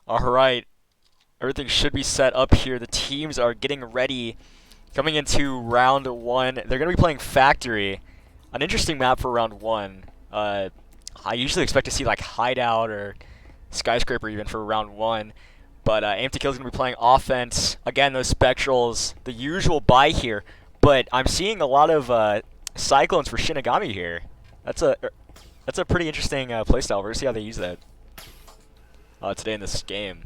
Alright, everything should be set up here. The teams are getting ready. Coming into round one, they're going to be playing Factory. An interesting map for round one. I usually expect to see like Hideout or Skyscraper even for round one. But Aim to Kill is going to be playing offense. Again, those Spectrals, the usual buy here. But I'm seeing a lot of Cyclones for Shinigami here. That's a pretty interesting playstyle. We're going to see how they use that today in this game.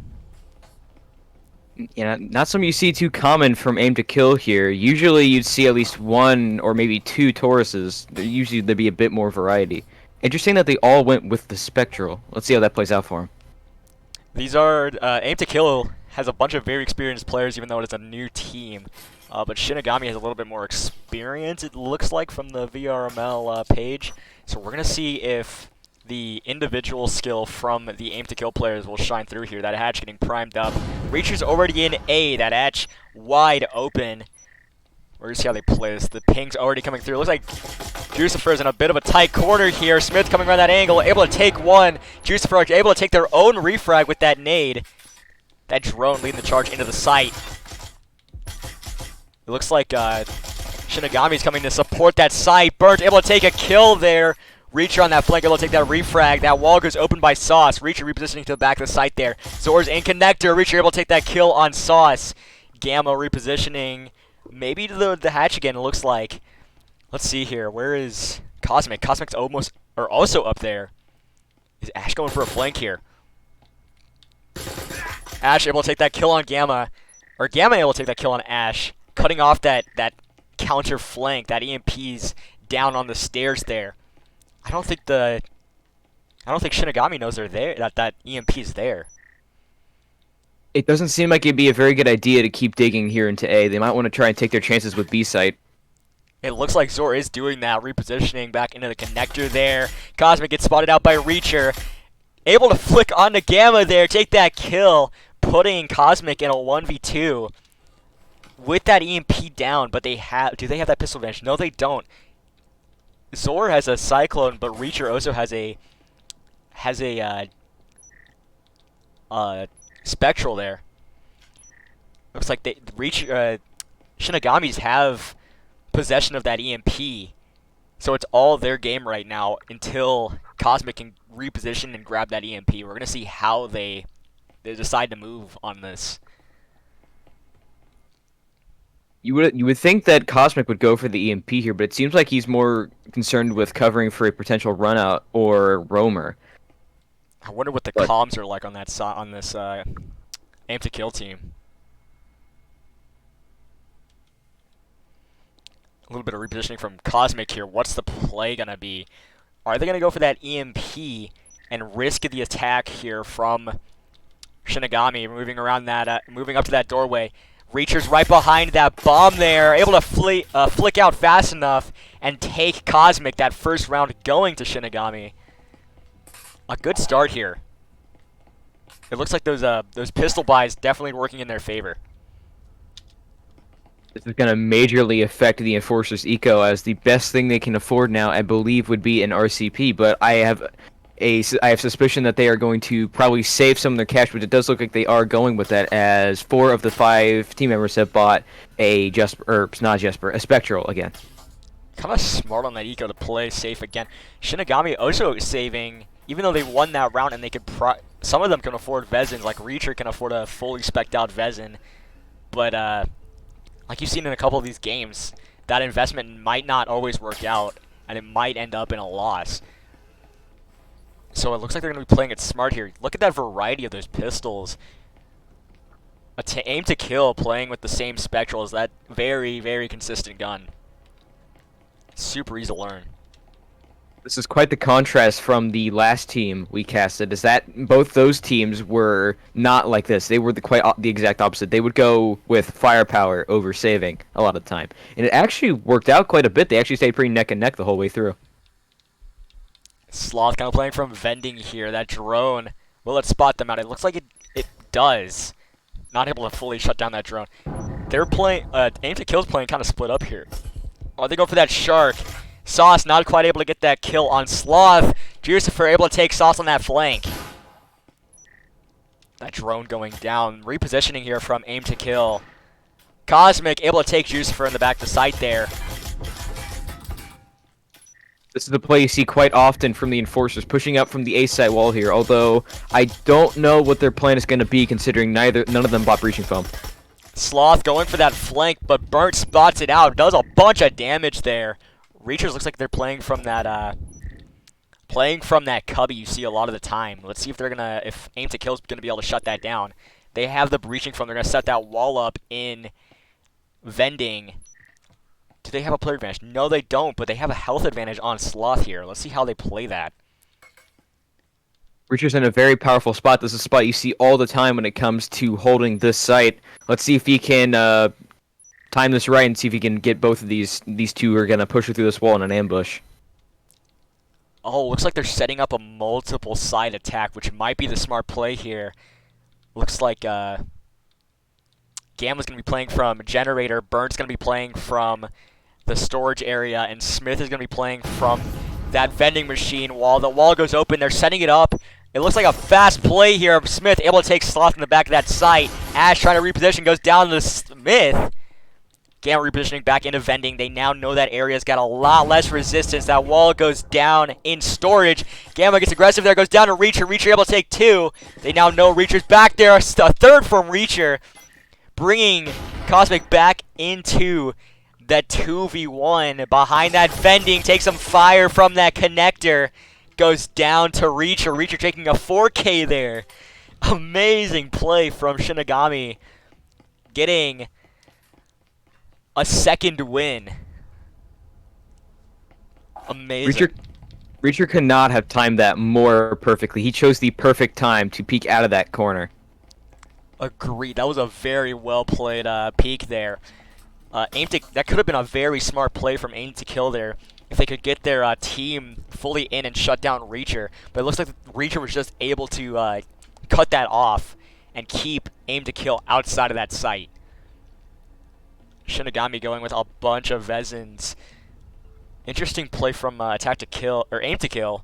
You know, not something you see too common from Aim to Kill here. Usually you'd see at least one or maybe two Tauruses. Usually there'd be a bit more variety. Interesting that they all went with the Spectral. Let's see how that plays out for them. These are Aim to Kill has a bunch of very experienced players, even though it's a new team. But Shinigami has a little bit more experience, it looks like, from the VRML page. So we're gonna see if the individual skill from the Aim to Kill players will shine through here. That hatch getting primed up. Reacher's already in A. That hatch wide open. We're gonna see how they play this. The ping's already coming through. Looks like Jucifer's in a bit of a tight corner here. Smith coming around that angle, able to take one. Jucifer able to take their own refrag with that nade. That drone leading the charge into the site. It looks like Shinigami's coming to support that site. Burnt able to take a kill there. Reacher on that flank, able to take that refrag. That wall goes open by Sauce. Reacher repositioning to the back of the site there. Zor's in connector. Reacher able to take that kill on Sauce. Gamma repositioning. Maybe to the hatch again, it looks like. Let's see here. Where is Cosmic? Cosmic's also up there. Is Ash going for a flank here? Ash able to take that kill on Gamma. Or Gamma able to take that kill on Ash. Cutting off that counter flank. That EMP's down on the stairs there. I don't think Shinigami knows they're there. That EMP's there. It doesn't seem like it'd be a very good idea to keep digging here into A. They might want to try and take their chances with B site. It looks like Zor is doing that, repositioning back into the connector there. Cosmic gets spotted out by Reacher. Able to flick onto Gamma there, take that kill, putting Cosmic in a 1v2 with that EMP down. But do they have that pistol advantage? No, they don't. Zor has a Cyclone, but Reacher also has a Spectral there. Looks like Shinigamis have possession of that EMP, so it's all their game right now until Cosmic can reposition and grab that EMP. We're gonna see how they decide to move on this. You would think that Cosmic would go for the EMP here, but it seems like he's more concerned with covering for a potential runout or roamer. I wonder what the comms are like on this Aim to Kill team. A little bit of repositioning from Cosmic here. What's the play gonna be? Are they gonna go for that EMP and risk the attack here from Shinigami, moving around that, moving up to that doorway? Reacher's right behind that bomb there, able to flick out fast enough and take Cosmic that first round going to Shinigami. A good start here. It looks like those pistol buys definitely working in their favor. This is going to majorly affect the Enforcer's eco, as the best thing they can afford now, I believe, would be an RCP. But I have suspicion that they are going to probably save some of their cash, but it does look like they are going with that, as 4 of the 5 team members have bought a Spectral again. Kind of smart on that eco to play safe again. Shinigami also saving, even though they won that round and they could some of them can afford Vezins, like Reacher can afford a fully spec'd out Vezin, but like you've seen in a couple of these games, that investment might not always work out, and it might end up in a loss. So it looks like they're going to be playing it smart here. Look at that variety of those pistols. Aim to Kill playing with the same Spectral as that very, very consistent gun. Super easy to learn. This is quite the contrast from the last team we casted, is that both those teams were not like this. They were the exact opposite. They would go with firepower over saving a lot of the time. And it actually worked out quite a bit. They actually stayed pretty neck and neck the whole way through. Sloth kind of playing from vending here. That drone, will it spot them out? It looks like it does. Not able to fully shut down that drone. They're playing, Aim to Kill's playing kind of split up here. Oh, they go for that Shark. Sauce not quite able to get that kill on Sloth. Jucifer able to take Sauce on that flank. That drone going down. Repositioning here from Aim to Kill. Cosmic able to take Jucifer in the back of the site there. This is the play you see quite often from the Enforcers, pushing up from the A site wall here, although I don't know what their plan is going to be considering none of them bought Breaching Foam. Sloth going for that flank, but Burnt spots it out. Does a bunch of damage there. Reachers looks like they're playing from that cubby you see a lot of the time. Let's see if if Aim to Kill is gonna be able to shut that down. They have the breaching foam. They're gonna set that wall up in vending. Do they have a player advantage? No, they don't, but they have a health advantage on Sloth here. Let's see how they play that. Reacher's in a very powerful spot. This is a spot you see all the time when it comes to holding this site. Let's see if he can time this right and see if he can get both of these two are going to push through this wall in an ambush. Oh, looks like they're setting up a multiple side attack, which might be the smart play here. Looks like Gamma's going to be playing from Generator, Burnt's going to be playing from the storage area, and Smith is going to be playing from that vending machine wall. The wall goes open, they're setting it up. It looks like a fast play here of Smith, able to take Sloth in the back of that site. Ash trying to reposition, goes down to Smith. Gamma repositioning back into vending. They now know that area's got a lot less resistance. That wall goes down in storage. Gamma gets aggressive there, goes down to Reacher. Reacher able to take 2. They now know Reacher's back there. A third from Reacher, bringing Cosmic back into that 2v1. Behind that vending, takes some fire from that connector. Goes down to Reacher. Reacher taking a 4K there. Amazing play from Shinigami. Getting a second win. Amazing. Reacher could not have timed that more perfectly. He chose the perfect time to peek out of that corner. Agreed. That was a very well played peek there. That could have been a very smart play from Aim to Kill there if they could get their team fully in and shut down Reacher. But it looks like Reacher was just able to cut that off and keep Aim to Kill outside of that site. Shinigami going with a bunch of Vezins. Interesting play from Attack to Kill, or Aim to Kill.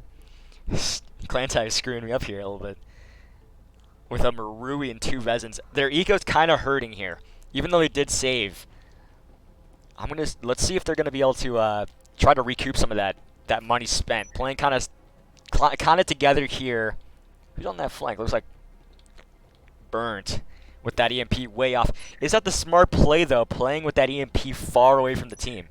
Clantai is screwing me up here a little bit. With a Marui and 2 Vezins. Their eco's kind of hurting here, even though they did save. Let's see if they're gonna be able to try to recoup some of that money spent. Playing kind of together here. Who's on that flank? Looks like Burnt with that EMP way off. Is that the smart play though? Playing with that EMP far away from the team.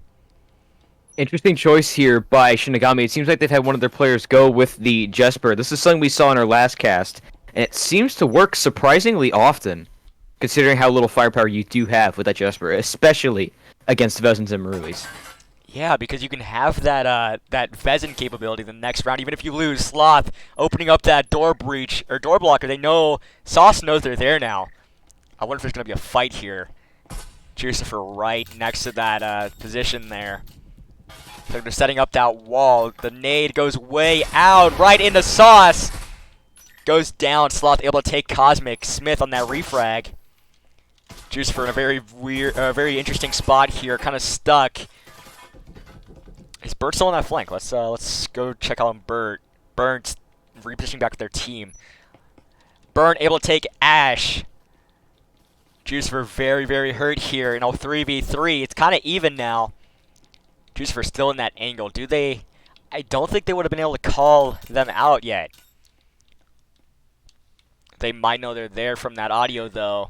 Interesting choice here by Shinigami. It seems like they've had one of their players go with the Jesper. This is something we saw in our last cast, and it seems to work surprisingly often, considering how little firepower you do have with that Jesper, especially against Vezins and Maruis. Yeah, because you can have that that Vezin capability the next round, even if you lose. Sloth opening up that door breach or door blocker. They know Sauce knows they're there now. I wonder if there's gonna be a fight here. Jucifer right next to that position there. So they're setting up that wall. The nade goes way out, right into Sauce. Goes down. Sloth able to take Cosmic. Smith on that refrag. Jucifer in a very weird, very interesting spot here, kind of stuck. Is Burt still on that flank? Let's go check out on Burt. Burnt repositioning back with their team. Burnt able to take Ash. Jucifer very, very hurt here. You know, 3v3. It's kind of even now. Jucifer still in that angle. Do they? I don't think they would have been able to call them out yet. They might know they're there from that audio though.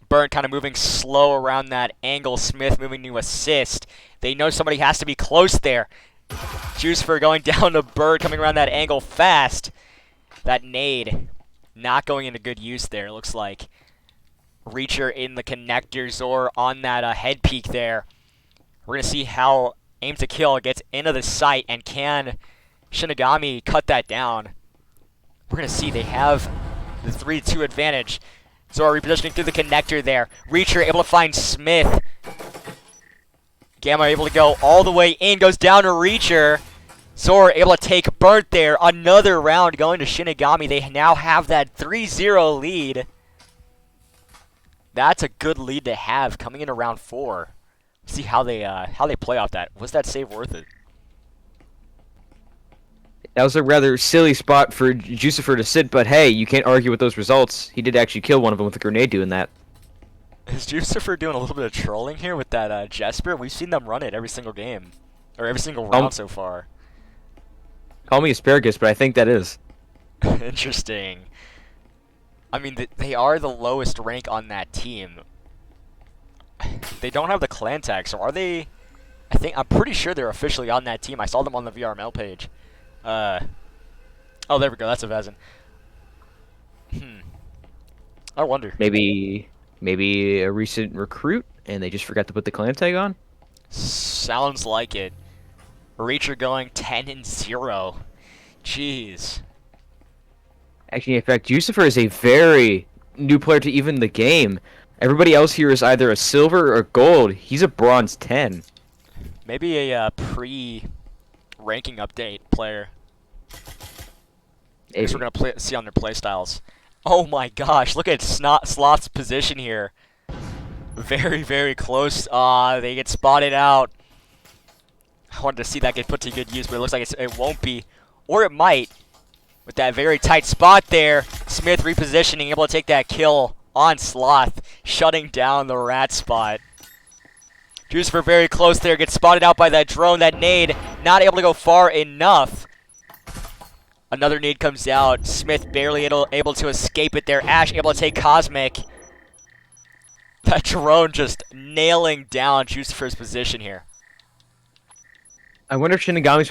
Burnt kind of moving slow around that angle. Smith moving to assist. They know somebody has to be close there. Jucifer going down to Burnt, coming around that angle fast. That nade not going into good use there, looks like. Reacher in the connector. Zor on that head peak there. We're going to see how Aim to Kill gets into the site, and can Shinigami cut that down. We're going to see they have the 3-2 advantage. Zora repositioning through the connector there. Reacher able to find Smith. Gamma able to go all the way in. Goes down to Reacher. Zora able to take Burnt there. Another round going to Shinigami. They now have that 3-0 lead. That's a good lead to have coming into round 4. See how they play off that. Was that save worth it? That was a rather silly spot for Jucifer to sit, but hey, you can't argue with those results. He did actually kill one of them with a grenade doing that. Is Jucifer doing a little bit of trolling here with that Jesper? We've seen them run it every single game. Or every single round so far. Call me asparagus, but I think that is. Interesting. I mean, they are the lowest rank on that team. They don't have the clan tag, so are they... I'm pretty sure they're officially on that team. I saw them on the VRML page. Oh, there we go. That's a Vezin. I wonder. Maybe a recent recruit, and they just forgot to put the clan tag on? Sounds like it. Reacher going 10-0. Jeez. Actually, in fact, Jucifer is a very new player to even the game. Everybody else here is either a silver or gold. He's a bronze 10. Maybe a pre-ranking update player. I guess we're gonna see on their playstyles. Oh my gosh! Look at Sloth's position here. Very, very close. They get spotted out. I wanted to see that get put to good use, but it looks like it won't be, or it might. With that very tight spot there, Smith repositioning, able to take that kill on Sloth, shutting down the rat spot. Jucifer very close there, gets spotted out by that drone, that nade, not able to go far enough. Another nade comes out, Smith barely able to escape it there, Ash able to take Cosmic. That drone just nailing down Jucifer's position here. I wonder if Shinigamis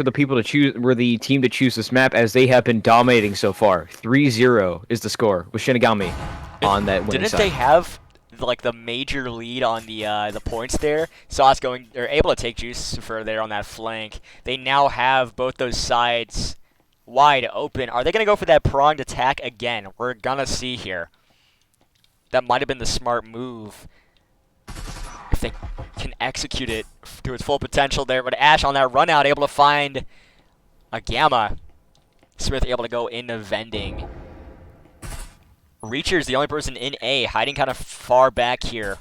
were the team to choose this map, as they have been dominating so far. 3-0 is the score with Shinigami on that winning side. Didn't they have like the major lead on the points there? Sauce they're able to take Jucifer there on that flank. They now have both those sides wide open. Are they gonna go for that pronged attack again? We're gonna see here. That might have been the smart move if they can execute it to its full potential there. But Ash on that run out, able to find a Gamma. Smith able to go into vending. Reacher's the only person in A, hiding kind of far back here.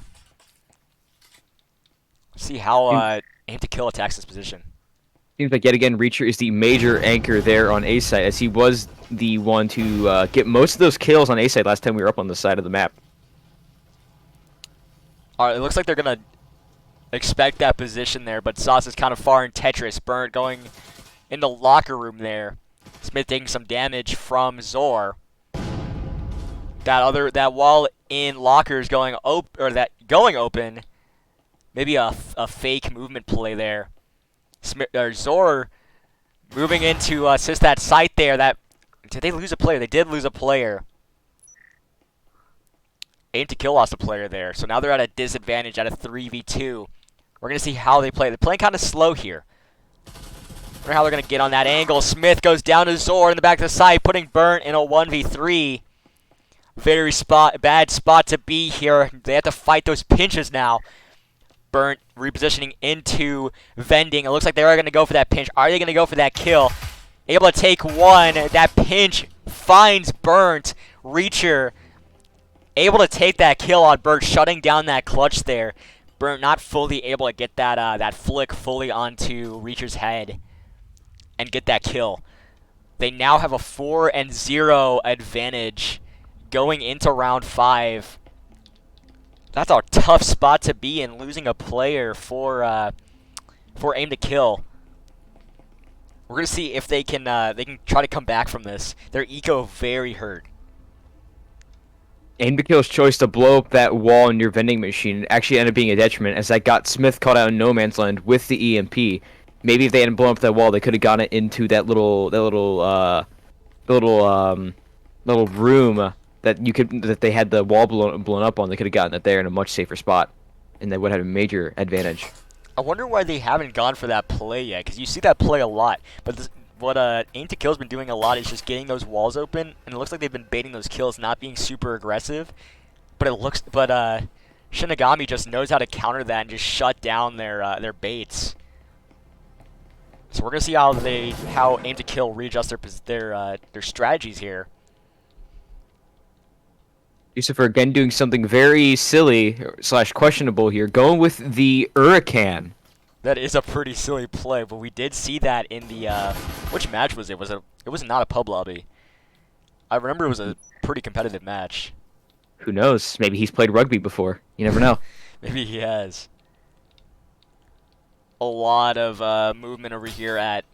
See how Aim to Kill attacks this position. Seems like yet again Reacher is the major anchor there on A side, as he was the one to get most of those kills on A side last time we were up on the side of the map. Alright, it looks like they're gonna expect that position there, but Sauce is kind of far in Tetris. Burnt going in the locker room there. Smith taking some damage from Zor. That wall in lockers going open. Maybe a fake movement play there. Zor moving in to assist that site there. Did they lose a player? They did lose a player. Aim to Kill lost a player there, so now they're at a disadvantage at a 3v2. We're going to see how they play. They're playing kind of slow here. Wonder how they're going to get on that angle. Smith goes down to Zor in the back of the site, putting Burnt in a 1v3. Very bad spot to be here. They have to fight those pinches now. Burnt repositioning into vending. It looks like they are going to go for that pinch. Are they going to go for that kill? Able to take one. That pinch finds Burnt. Reacher able to take that kill on Burnt, shutting down that clutch there. Burnt not fully able to get that flick fully onto Reacher's head and get that kill. They now have a 4-0 advantage going into round 5. That's a tough spot to be in, losing a player for Aim to Kill. We're gonna see if they can try to come back from this. Their eco very hurt. Aim to Kill's choice to blow up that wall in your vending machine actually ended up being a detriment, as that got Smith caught out in no man's land with the EMP. Maybe if they hadn't blown up that wall, they could have gotten it into that little room that they had the wall blown up on. They could have gotten it there in a much safer spot, and they would have had a major advantage. I wonder why they haven't gone for that play yet, because you see that play a lot. But what Aim to Kill's been doing a lot is just getting those walls open, and it looks like they've been baiting those kills, not being super aggressive. But Shinigami just knows how to counter that and just shut down their baits. So we're gonna see how Aim to Kill readjust their strategies here. Jucifer again doing something very silly / questionable here, going with the Hurricane That is a pretty silly play, but we did see that in the which match was it? It was not a pub lobby. I remember it was a pretty competitive match. Who knows? Maybe he's played rugby before. You never know. Maybe he has. A lot of movement over here at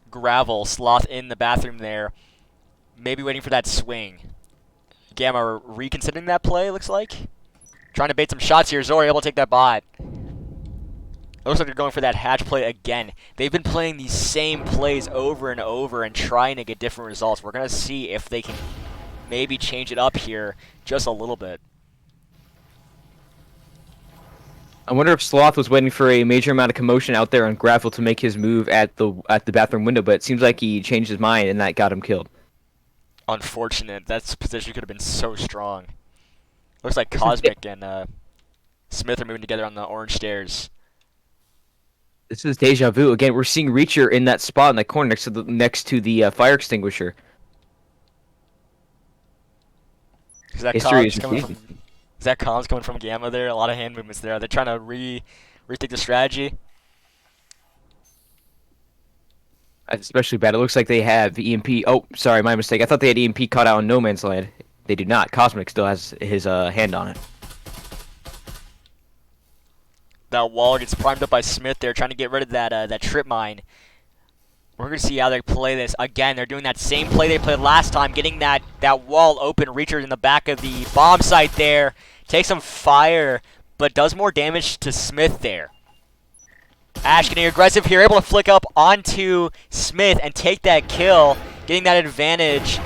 Gravel. Sloth in the bathroom there. Maybe waiting for that swing. Gamma reconsidering that play, looks like. Trying to bait some shots here. Zora able to take that bot. It looks like they're going for that hatch play again. They've been playing these same plays over and over and trying to get different results. We're going to see if they can maybe change it up here just a little bit. I wonder if Sloth was waiting for a major amount of commotion out there on Gravel to make his move at the bathroom window, but it seems like he changed his mind and that got him killed. Unfortunate. That position could have been so strong. Looks like Cosmic and Smith are moving together on the orange stairs. This is deja vu again. We're seeing Reacher in that spot in that corner next to the fire extinguisher. Is that comms coming from Gamma there? A lot of hand movements there. Are they trying to rethink the strategy? That's especially bad. It looks like they have EMP. Oh, sorry, my mistake. I thought they had EMP caught out on No Man's Land. They do not. Cosmic still has his hand on it. That wall gets primed up by Smith there, trying to get rid of that trip mine. We're going to see how they play this. Again, they're doing that same play they played last time, getting that wall open. Reacher in the back of the bomb site there. Takes some fire, but does more damage to Smith there. Ash getting aggressive here, able to flick up onto Smith and take that kill, getting that advantage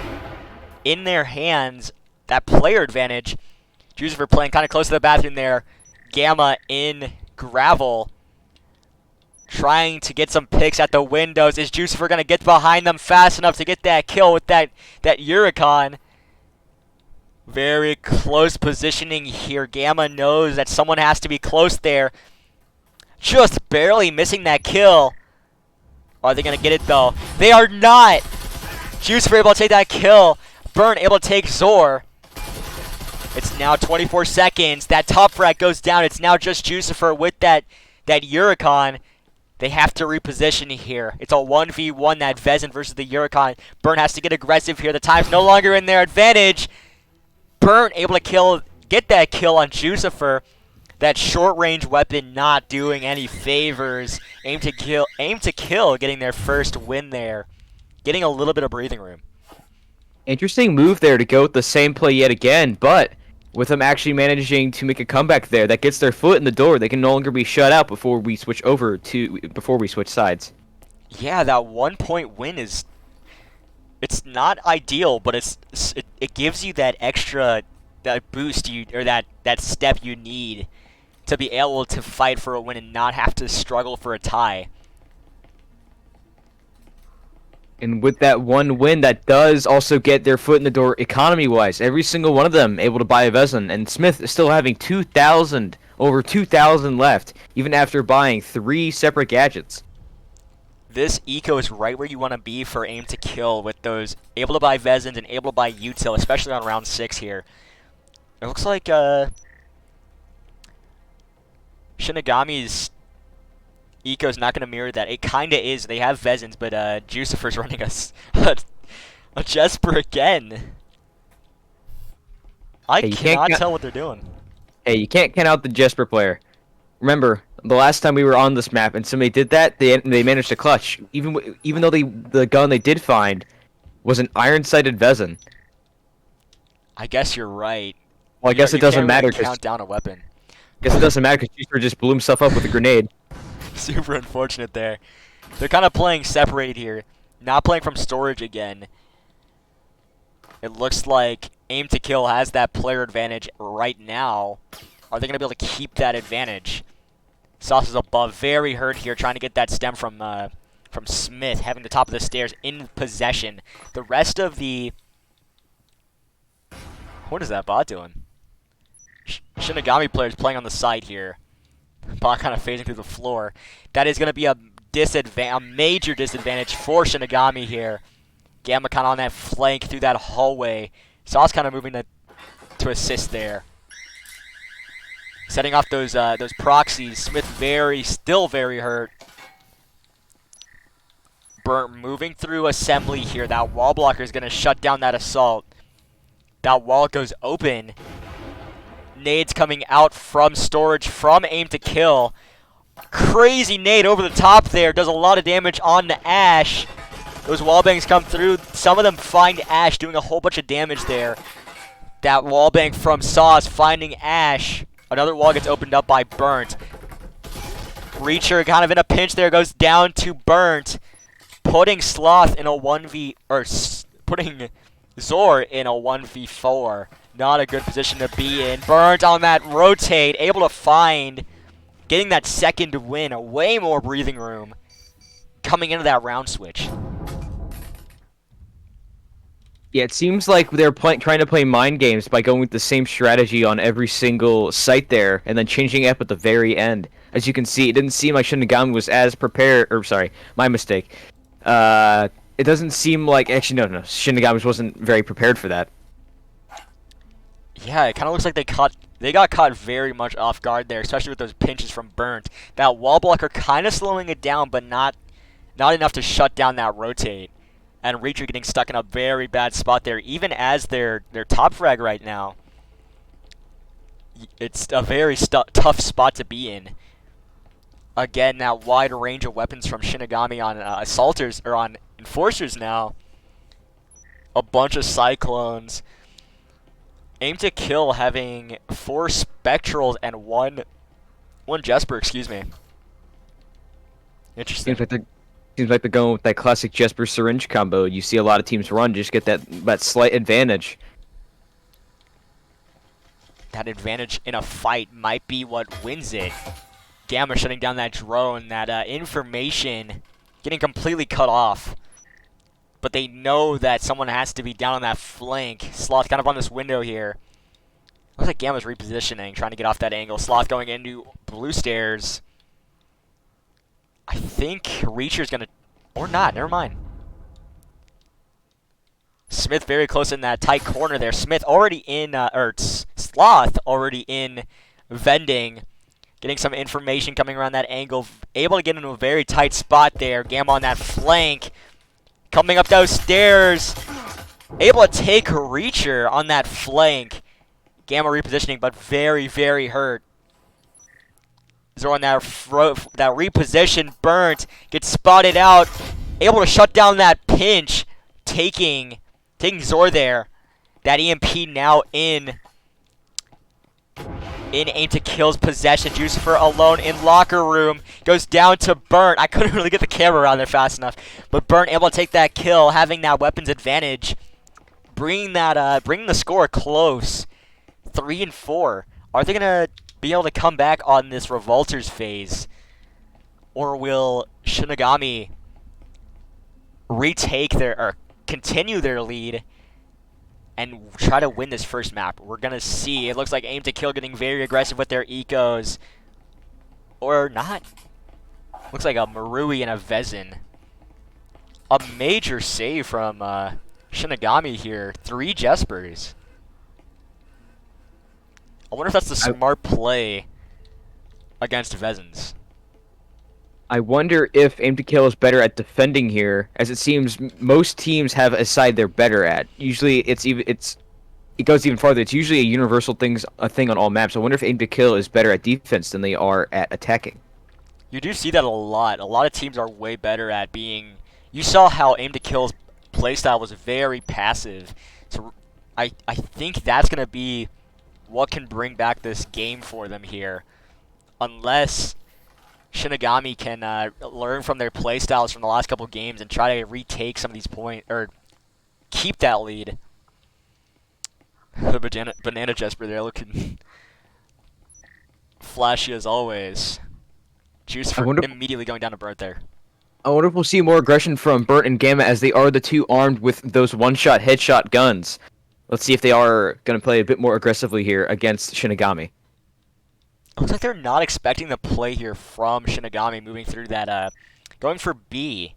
in their hands, that player advantage. Jucifer playing kind of close to the bathroom there. Gamma in Gravel, trying to get some picks at the windows. Is Jucifer going to get behind them fast enough to get that kill with that Huracan? Very close positioning here. Gamma knows that someone has to be close there. Just barely missing that kill. Are they going to get it, though? They are not! Jucifer able to take that kill. Burn able to take Zor. It's now 24 seconds. That top frag goes down. It's now just Jucifer with that Huracan. They have to reposition here. It's a 1v1, that Vezin versus the Huracan. Burn has to get aggressive here. The time's no longer in their advantage. Burn able to get that kill on Jucifer. That short-range weapon not doing any favors. Aim to kill, getting their first win there. Getting a little bit of breathing room. Interesting move there to go with the same play yet again, but with them actually managing to make a comeback there, that gets their foot in the door. They can no longer be shut out before we switch sides. Yeah, that 1 point win it's not ideal, but it gives you that extra boost that step you need to be able to fight for a win and not have to struggle for a tie. And with that one win, that does also get their foot in the door economy-wise. Every single one of them able to buy a Vezin, and Smith is still having over 2,000 left, even after buying 3 separate gadgets. This eco is right where you want to be for aim to kill, with those able to buy Vezins and able to buy util, especially on round 6 here. It looks like Shinigami's eco is not going to mirror that. It kind of is. They have Vezins, but Jucifer's running a Jesper again. I cannot tell what they're doing. Hey, you can't count out the Jesper player. Remember, the last time we were on this map and somebody did that, they managed to clutch. Even though the gun they did find was an iron-sighted Vezin. I guess you're right. Well, I guess it doesn't matter. Really count down a weapon. I guess it doesn't matter because Jesper just blew himself up with a grenade. Super unfortunate there. They're kind of playing separated here. Not playing from storage again. It looks like aim to kill has that player advantage right now. Are they going to be able to keep that advantage? Sauce is above. Very hurt here, trying to get that stem from Smith, having the top of the stairs in possession. The rest of the... What is that bot doing? Shinigami players playing on the side here. Bot kind of phasing through the floor. That is going to be a major disadvantage for Shinigami here. Gamma kind of on that flank through that hallway. Sauce kind of moving to assist there. Setting off those proxies. Smith still very hurt. Burnt moving through assembly here. That wall blocker is going to shut down that assault. That wall goes open. Nades coming out from storage from Aim to Kill. Crazy nade over the top there. Does a lot of damage on the Ash. Those wallbangs come through. Some of them find Ash, doing a whole bunch of damage there. That wallbang from Sauce finding Ash. Another wall gets opened up by Burnt. Reacher kind of in a pinch there, goes down to Burnt. Putting Sloth in a 1v, or putting Zor in a 1v4. Not a good position to be in. Burnt on that rotate, able to find, getting that second win, way more breathing room coming into that round switch. Yeah, it seems like they're trying to play mind games by going with the same strategy on every single site there, and then changing it up at the very end. As you can see, it didn't seem like Shinigami was as prepared. Or sorry, my mistake. It doesn't seem like actually no, Shinigami wasn't very prepared for that. Yeah, it kind of looks like they got caught very much off guard there, especially with those pinches from Burnt. That wall blocker kind of slowing it down, but not enough to shut down that rotate. And Reacher getting stuck in a very bad spot there, even as their top frag right now. It's a very tough spot to be in. Again, that wide range of weapons from Shinigami on assaulters or on enforcers now. A bunch of cyclones. Aim to Kill having 4 spectrals and one Jesper. Excuse me. Interesting. Seems like they're going with that classic Jesper syringe combo. You see a lot of teams run, just get that slight advantage. That advantage in a fight might be what wins it. Gamma shutting down that drone, that information getting completely cut off. But they know that someone has to be down on that flank. Sloth kind of on this window here. Looks like Gamma's repositioning, trying to get off that angle. Sloth going into blue stairs. I think Reacher's gonna, or not, never mind. Smith very close in that tight corner there. Smith already in, Sloth already in vending. Getting some information coming around that angle. Able to get into a very tight spot there. Gamma on that flank. Coming up those stairs. Able to take Reacher on that flank. Gamma repositioning, but very, very hurt. Zor on that reposition, Burnt, gets spotted out, able to shut down that pinch, taking Zor there. That EMP now in Aim to Kill's possession. Jucifer alone in locker room, goes down to Burnt. I couldn't really get the camera around there fast enough, but Burnt able to take that kill, having that weapons advantage, bringing the score close, 3 and 4. Are they gonna be able to come back on this Revolters phase, or will Shinigami continue their lead and try to win this first map? We're gonna see. It looks like Aim to Kill getting very aggressive with their ecos, or not. Looks like a Marui and a Vezin. A major save from Shinigami here. 3 Jespers. I wonder if that's the smart play against Vezins. I wonder if Aim to Kill is better at defending here, as it seems most teams have a side they're better at. Usually, it goes even farther. It's usually a universal thing on all maps. I wonder if Aim to Kill is better at defense than they are at attacking. You do see that a lot. A lot of teams are way better at being. You saw how Aim to Kill's playstyle was very passive. So I think that's gonna be what can bring back this game for them here, unless Shinigami can learn from their playstyles from the last couple games and try to retake some of these points, or keep that lead. The banana Jesper there looking flashy as always. Juice for immediately going down to Burnt there. I wonder if we'll see more aggression from Burnt and Gamma, as they are the two armed with those one-shot headshot guns. Let's see if they are going to play a bit more aggressively here against Shinigami. Looks like they're not expecting the play here from Shinigami, moving through that, going for B.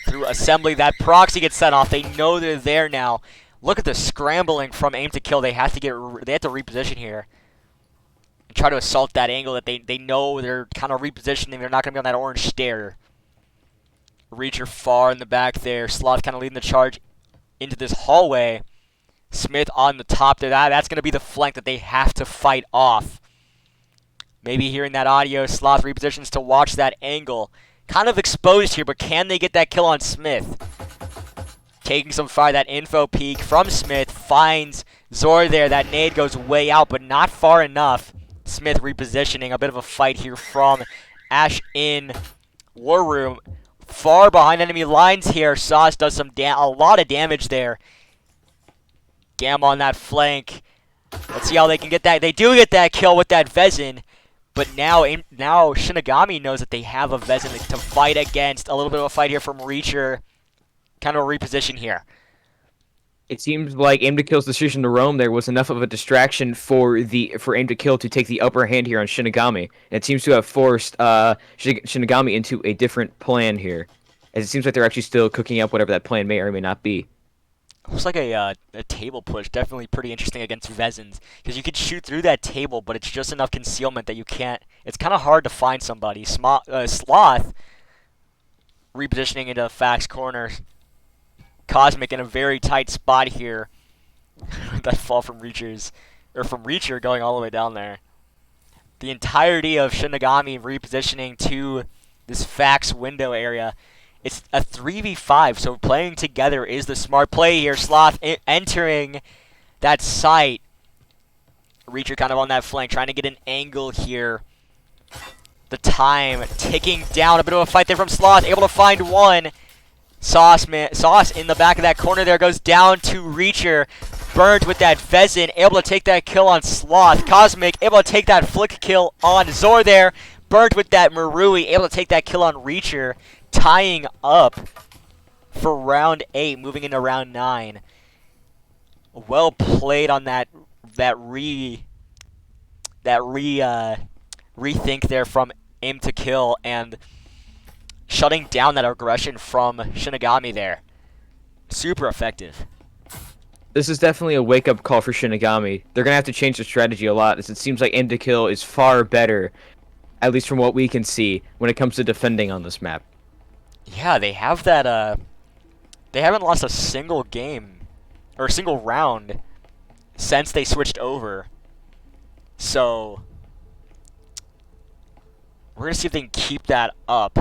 Through assembly, that proxy gets set off. They know they're there now. Look at the scrambling from Aim to Kill. They have to reposition here. try to assault that angle that they know they're kind of repositioning. They're not going to be on that orange stair. Reacher far in the back there. Sloth kind of leading the charge into this hallway. Smith on the top there. That's going to be the flank that they have to fight off. Maybe hearing that audio, Sloth repositions to watch that angle. Kind of exposed here, but can they get that kill on Smith? Taking some fire, that info peek from Smith. Finds Zor there. That nade goes way out, but not far enough. Smith repositioning. A bit of a fight here from Ash in War Room. Far behind enemy lines here. Sauce does a lot of damage there. Gamma on that flank. Let's see how they can get that. They do get that kill with that Vezin. But now Shinigami knows that they have a Vezin to fight against. A little bit of a fight here from Reacher. Kind of a reposition here. It seems like Aim to Kill's decision to roam there was enough of a distraction for Aim to Kill to take the upper hand here on Shinigami. And it seems to have forced Shinigami into a different plan here. As it seems like they're actually still cooking up whatever that plan may or may not be. Looks like a table push. Definitely pretty interesting against Vezins. Because you could shoot through that table, but it's just enough concealment that you can't... It's kind of hard to find somebody. Sloth repositioning into Fax corner. Cosmic in a very tight spot here. That fall from Reacher going all the way down there. The entirety of Shinigami repositioning to this Fax window area. It's a 3v5, so playing together is the smart play here. Sloth entering that site. Reacher kind of on that flank, trying to get an angle here. The time ticking down. A bit of a fight there from Sloth, able to find one. Sauce in the back of that corner there goes down to Reacher. Burnt with that Vezin, able to take that kill on Sloth. Cosmic able to take that flick kill on Zor there. Burnt with that Marui, able to take that kill on Reacher. Tying up for round 8, moving into round 9. Well played on that rethink there from Aim to Kill and shutting down that aggression from Shinigami there. Super effective. This is definitely a wake-up call for Shinigami. They're going to have to change their strategy a lot, as it seems like Aim to Kill is far better, at least from what we can see, when it comes to defending on this map. Yeah, they have that, they haven't lost a single game, or a single round, since they switched over. So, we're going to see if they can keep that up.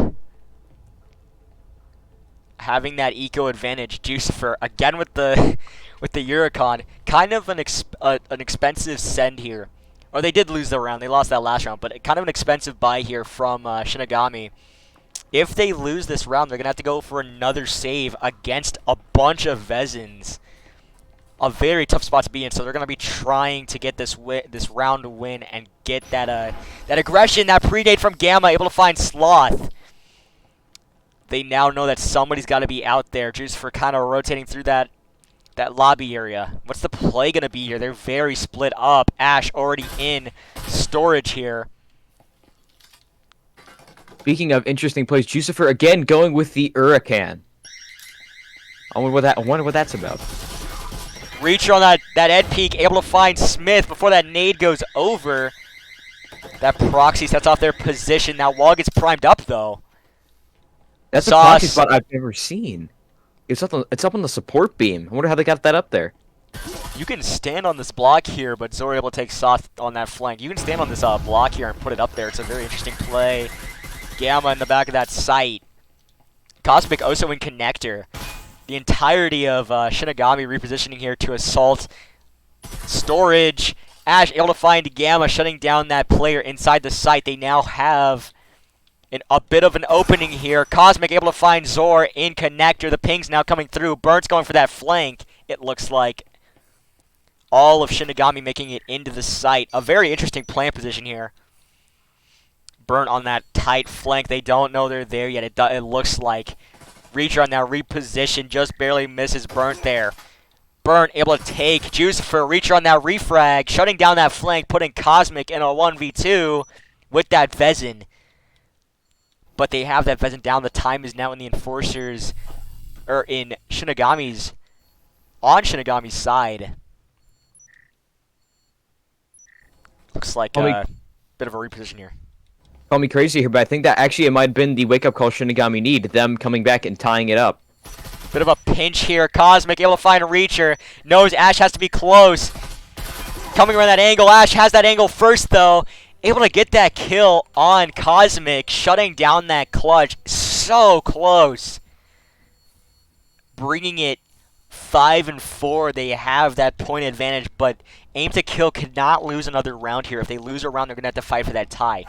Having that eco advantage, Jucifer, again with the Uricon, kind of an expensive send here. Or they did lose the round, they lost that last round, but kind of an expensive buy here from Shinigami. If they lose this round, they're going to have to go for another save against a bunch of Vezins. A very tough spot to be in, so they're going to be trying to get this round win and get that aggression, that predate from Gamma, able to find Sloth. They now know that somebody's got to be out there. Juice for kind of rotating through that lobby area. What's the play going to be here? They're very split up. Ash already in storage here. Speaking of interesting plays, Jucifer again going with the Huracan. I wonder what that's about. Reacher on that Ed peak, able to find Smith before that nade goes over. That proxy sets off their position. Now wall gets primed up though. That's a proxy spot I've never seen. It's up on the support beam. I wonder how they got that up there. You can stand on this block here, but Zor able to take Soth on that flank. You can stand on this block here and put it up there. It's a very interesting play. Gamma in the back of that site. Cosmic also in connector. The entirety of Shinigami repositioning here to assault storage. Ash able to find Gamma, shutting down that player inside the site. They now have a bit of an opening here. Cosmic able to find Zor in connector. The ping's now coming through. Burnt's going for that flank, it looks like. All of Shinigami making it into the site. A very interesting plant position here. Burnt on that tight flank. They don't know they're there yet. It looks like. Reacher on that reposition. Just barely misses Burnt there. Burnt able to take Jucifer. Reacher on that refrag. Shutting down that flank. Putting Cosmic in a 1v2 with that Vezin. But they have that Vezin down. The time is now in the Enforcers. Or in Shinigami's. On Shinigami's side. Looks like bit of a reposition here. Call me crazy here, but I think that actually it might have been the wake-up call Shinigami need, them coming back and tying it up. Bit of a pinch here. Cosmic able to find a Reacher. Knows Ash has to be close. Coming around that angle. Ash has that angle first, though. Able to get that kill on Cosmic, shutting down that clutch. So close. Bringing it 5-4. They have that point advantage, but Aim to Kill cannot lose another round here. If they lose a round, they're going to have to fight for that tie.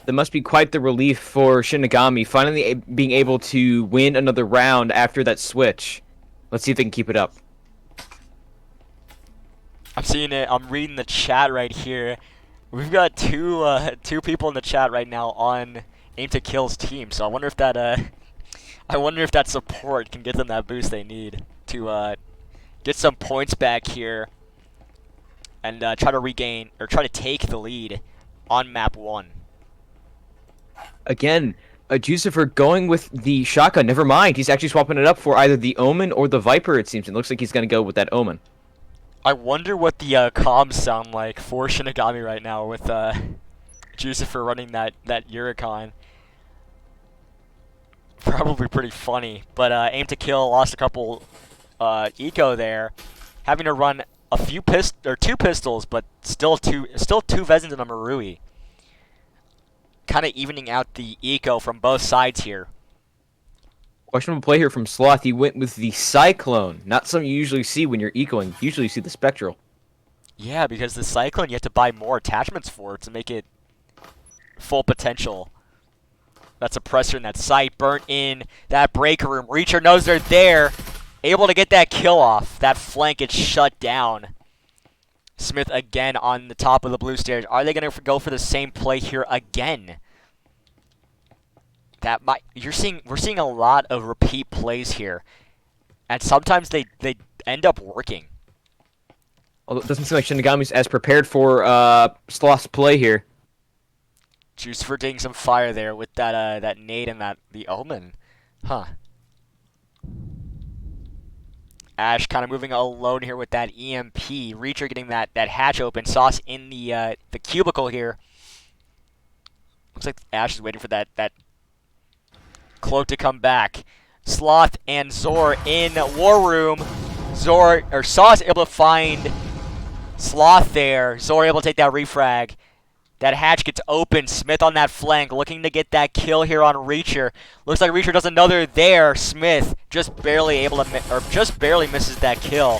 That must be quite the relief for Shinigami, finally being able to win another round after that switch. Let's see if they can keep it up. I'm seeing it. I'm reading the chat right here. We've got two people in the chat right now on Aim to Kill's team. So I wonder if that support can get them that boost they need to get some points back here and try to regain or try to take the lead on map 1. Again, Jucifer going with the shotgun. Never mind. He's actually swapping it up for either the Omen or the Viper, it seems. It looks like he's going to go with that Omen. I wonder what the comms sound like for Shinigami right now with Jucifer running that Yurikon. Probably pretty funny. But Aim to Kill lost a couple eco there, having to run a few two pistols, but still two Vezins and a Marui. Kind of evening out the eco from both sides here. Questionable play here from Sloth. He went with the Cyclone. Not something you usually see when you're ecoing. Usually you see the Spectral. Yeah, because the Cyclone you have to buy more attachments for to make it full potential. That suppressor in that sight, burnt in that breaker room. Reacher knows they're there. Able to get that kill off. That flank gets shut down. Smith again on the top of the blue stairs. Are they going to go for the same play here again? We're seeing a lot of repeat plays here, and sometimes they end up working. Although it doesn't seem like Shinigami's as prepared for Sloth's play here. Juice for taking some fire there with that nade and the Omen, huh? Ash kind of moving alone here with that EMP. Reacher getting that hatch open. Sauce in the cubicle here. Looks like Ash is waiting for that cloak to come back. Sloth and Zor in War Room. Sauce able to find Sloth there. Zor able to take that refrag. That hatch gets open. Smith on that flank, looking to get that kill here on Reacher. Looks like Reacher does another there. Smith just barely misses that kill,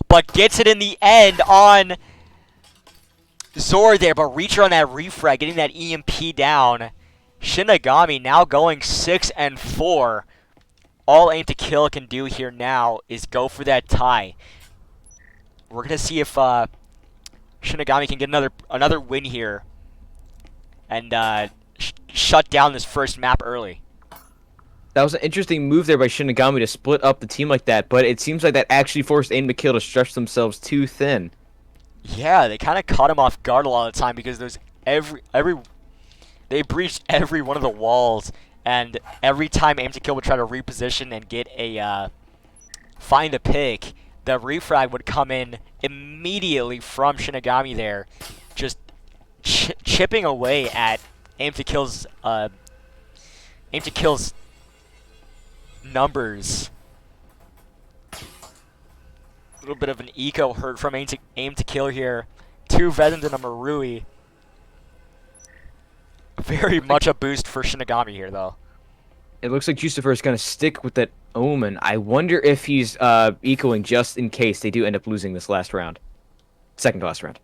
but gets it in the end on Zor there. But Reacher on that refrag, getting that EMP down. Shinigami now going 6-4. All Aim to Kill can do here now is go for that tie. We're gonna see if Shinigami can get another win here and shut down this first map early. That was an interesting move there by Shinigami to split up the team like that, but it seems like that actually forced Aim to Kill to stretch themselves too thin. Yeah, they kind of caught him off guard a lot of the time because there's they breached every one of the walls, and every time Aim to Kill would try to reposition and get a find a pick, the refrag would come in immediately from Shinigami there, just chipping away at Aim to Kill's numbers. A little bit of an eco hurt from Aim to Kill here. 2 Vezins and a Marui. Very much a boost for Shinigami here, though. It looks like Jucifer is going to stick with that Omen. I wonder if he's ecoing just in case they do end up losing this last round. Second to last round.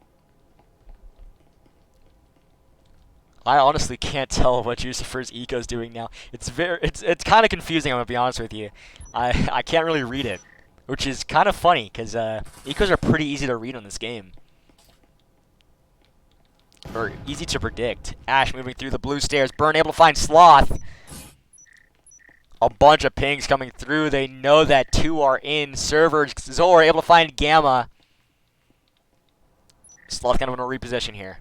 I honestly can't tell what Jucifer's eco's doing now. It's kind of confusing, I'm going to be honest with you. I can't really read it, which is kind of funny, because ecos are pretty easy to read on this game. Or easy to predict. Ash moving through the blue stairs. Burn able to find Sloth. A bunch of pings coming through. They know that 2 are in servers. Zor able to find Gamma. Sloth kind of in a reposition here.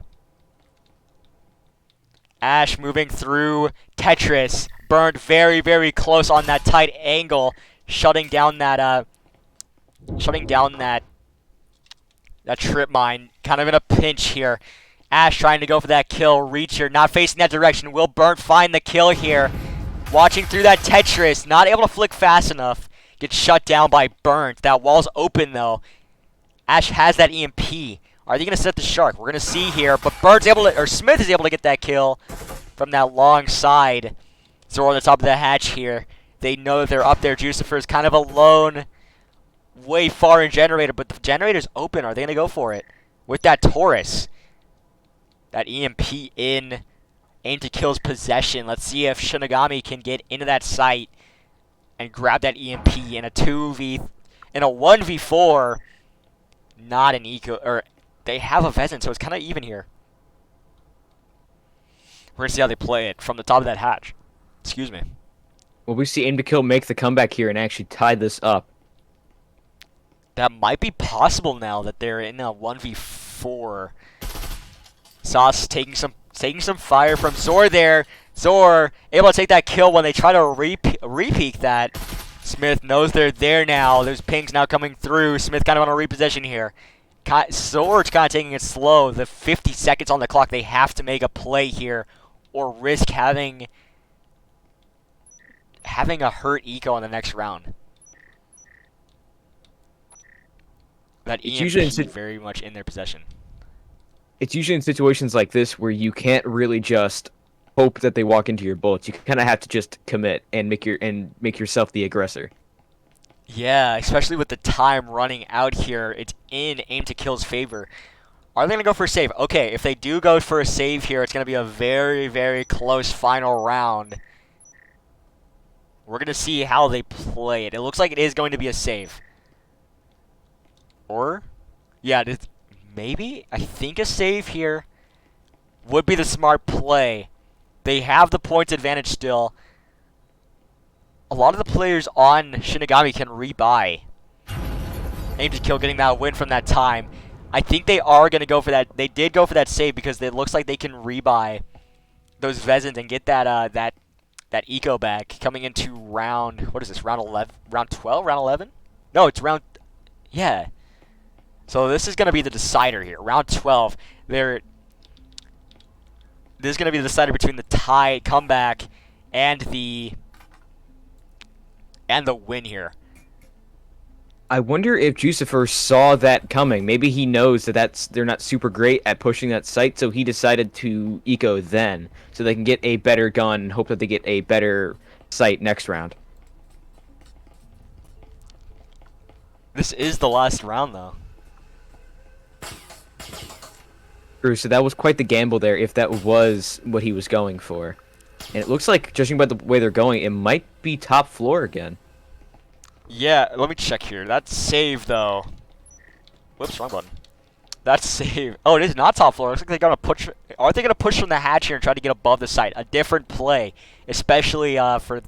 Ash moving through Tetris. Burned very, very close on that tight angle. Shutting down that That trip mine, kind of in a pinch here. Ash trying to go for that kill. Reacher not facing that direction. Will Burnt find the kill here? Watching through that Tetris, not able to flick fast enough. Gets shut down by Burnt. That wall's open though. Ash has that EMP. Are they gonna set the shark? We're gonna see here, but Burnt's able to, or Smith is able to get that kill from that long side. Zoro on the top of the hatch here. They know that they're up there. Jucifer's kind of alone, way far in generator, but the generator's open. Are they gonna go for it with that Taurus? That EMP in. Aim to Kill's possession. Let's see if Shinigami can get into that site and grab that EMP in a 1v4. Not an eco, or they have a Vezin, so it's kind of even here. We're gonna see how they play it from the top of that hatch. Excuse me. Well, we see Aim to Kill make the comeback here and actually tie this up. That might be possible now that they're in a 1v4. Sauce taking some fire from Zor there. Zor able to take that kill when they try to re-peek that. Smith knows they're there now. There's pings now coming through. Smith kind of on a reposition here. Zor's kind of taking it slow. The 50 seconds on the clock. They have to make a play here or risk having a hurt eco in the next round. That EMP is very much in their possession. It's usually in situations like this where you can't really just hope that they walk into your bullets. You kind of have to just commit and make yourself the aggressor. Yeah, especially with the time running out here, it's in Aim to Kill's favor. Are they gonna go for a save? Okay, if they do go for a save here, it's gonna be a very, very close final round. We're gonna see how they play it. It looks like it is going to be a save. Or, yeah, maybe? I think a save here would be the smart play. They have the points advantage still. A lot of the players on Shinigami can rebuy. Aim to Kill getting that win from that time. I think they are going to go for that. They did go for that save because it looks like they can rebuy those Vezins and get that that eco back coming into round, what is this, round 11? Round 12? Round 11? No, it's round, yeah. So this is going to be the decider here. Round 12. This is going to be the decider between the tie comeback and the win here. I wonder if Jucifer saw that coming. Maybe he knows that they're not super great at pushing that site, so he decided to eco then, so they can get a better gun and hope that they get a better site next round. This is the last round, though. True, so that was quite the gamble there, if that was what he was going for. And it looks like, judging by the way they're going, it might be top floor again. Yeah, let me check here. That save, though. Whoops, wrong button. That save. Oh, it is not top floor. Looks like they're gonna push. Are they gonna push from the hatch here and try to get above the site? A different play, especially for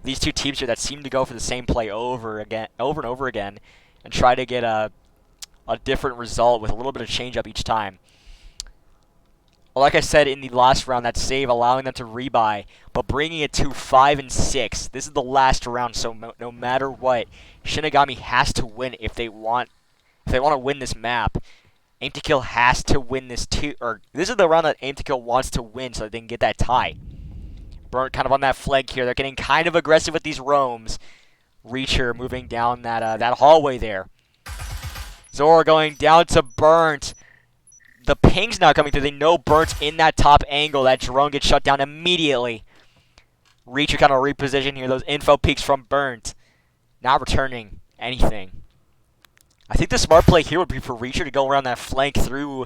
these two teams here that seem to go for the same play over and over again, and try to get a different result with a little bit of change up each time. Like I said in the last round, that save allowing them to rebuy, but bringing it to 5 and 6. This is the last round, so no matter what, Shinigami has to win if they want to win this map. Aim to Kill has to win this too, or this is the round that Aim to Kill wants to win so that they can get that tie. Burnt kind of on that flank here. They're getting kind of aggressive with these roams. Reacher moving down that hallway there. Zora going down to Burnt. The ping's now coming through. They know Burnt's in that top angle. That drone gets shut down immediately. Reacher kind of reposition here. Those info peaks from Burnt. Not returning anything. I think the smart play here would be for Reacher to go around that flank through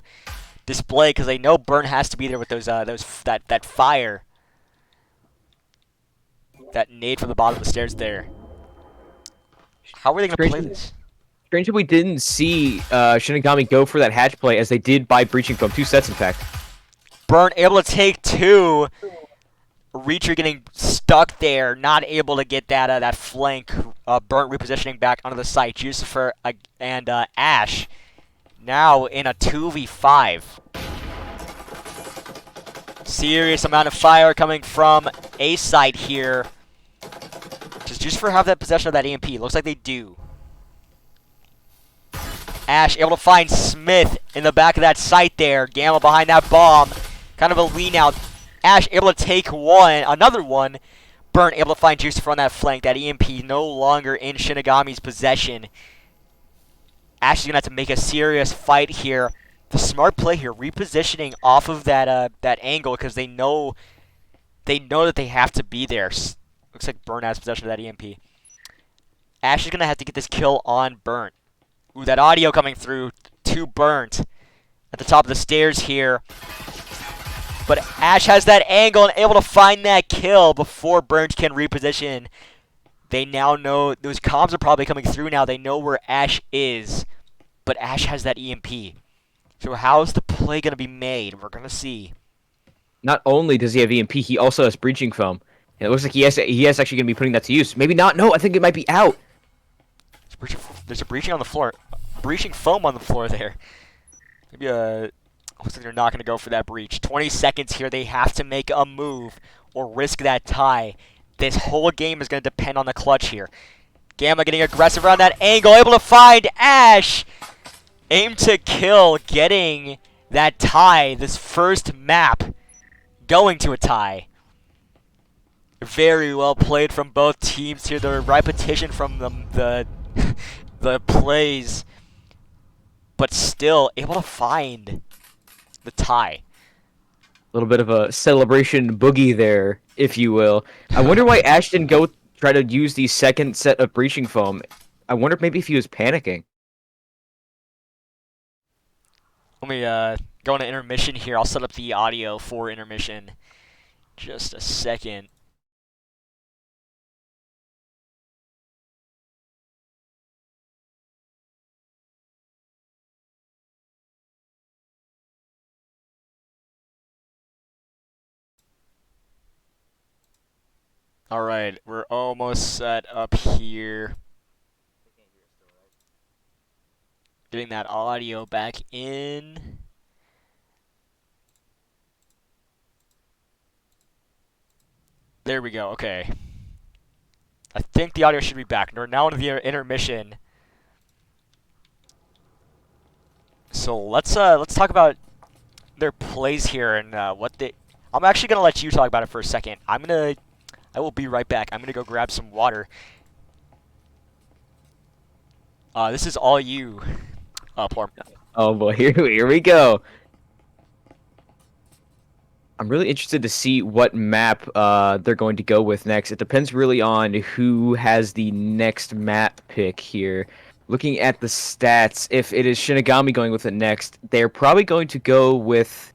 display because they know Burnt has to be there with that fire. That nade from the bottom of the stairs there. How are they going to play this? Strange that we didn't see Shinigami go for that hatch play as they did by breaching from 2 sets, in fact. Burnt able to take 2. Reacher getting stuck there, not able to get that flank. Burnt repositioning back onto the site. Jucifer and Ash now in a 2v5. Serious amount of fire coming from A site here. Does Jucifer have that possession of that EMP? Looks like they do. Ash able to find Smith in the back of that site there. K1ll behind that bomb. Kind of a lean out. Ash able to take one, another one. Burnt able to find Juice from that flank. That EMP no longer in Shinigami's possession. Ash is going to have to make a serious fight here. The smart play here, repositioning off of that that angle because they know that they have to be there. Looks like Burnt has possession of that EMP. Ash is going to have to get this kill on Burnt. Ooh, that audio coming through to Burnt at the top of the stairs here. But Ash has that angle and able to find that kill before Burnt can reposition. They now know, those comms are probably coming through now. They know where Ash is. But Ash has that EMP. So how's the play going to be made? We're going to see. Not only does he have EMP, he also has breaching foam. And it looks like he has actually going to be putting that to use. Maybe not. No, I think it might be out. There's a breaching on the floor. Breaching foam on the floor there. Maybe looks like they're not going to go for that breach. 20 seconds here. They have to make a move or risk that tie. This whole game is going to depend on the clutch here. Gamma getting aggressive around that angle. Able to find Ash. Aim to kill. Getting that tie. This first map going to a tie. Very well played from both teams here. The repetition from the plays. But still able to find the tie. A little bit of a celebration boogie there, if you will. I wonder why Ash didn't go try to use the second set of breaching foam. I wonder maybe if he was panicking. Let me go into intermission here. I'll set up the audio for intermission. Just a second. Alright, we're almost set up here. Getting that audio back in. There we go, okay. I think the audio should be back. We're now into the intermission. So let's talk about their plays here and what they... I'm actually going to let you talk about it for a second. I will be right back. I'm going to go grab some water. This is all you, Plorm. Oh boy, here we go. I'm really interested to see what map they're going to go with next. It depends really on who has the next map pick here. Looking at the stats, if it is Shinigami going with it next, they're probably going to go with...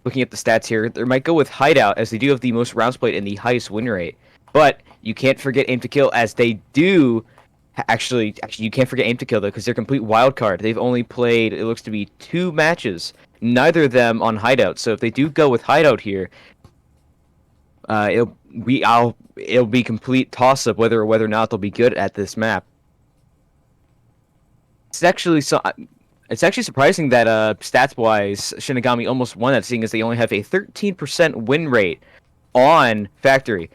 Looking at the stats here, they might go with Hideout, as they do have the most rounds played and the highest win rate. But you can't forget Aim to Kill, as they do... Actually, you can't forget Aim to Kill, though, because they're complete wild card. They've only played, it looks to be, 2 matches. Neither of them on Hideout. So if they do go with Hideout here, it'll be complete toss-up whether or not they'll be good at this map. It's actually surprising that stats-wise, Shinigami almost won that, seeing as they only have a 13% win rate on Factory.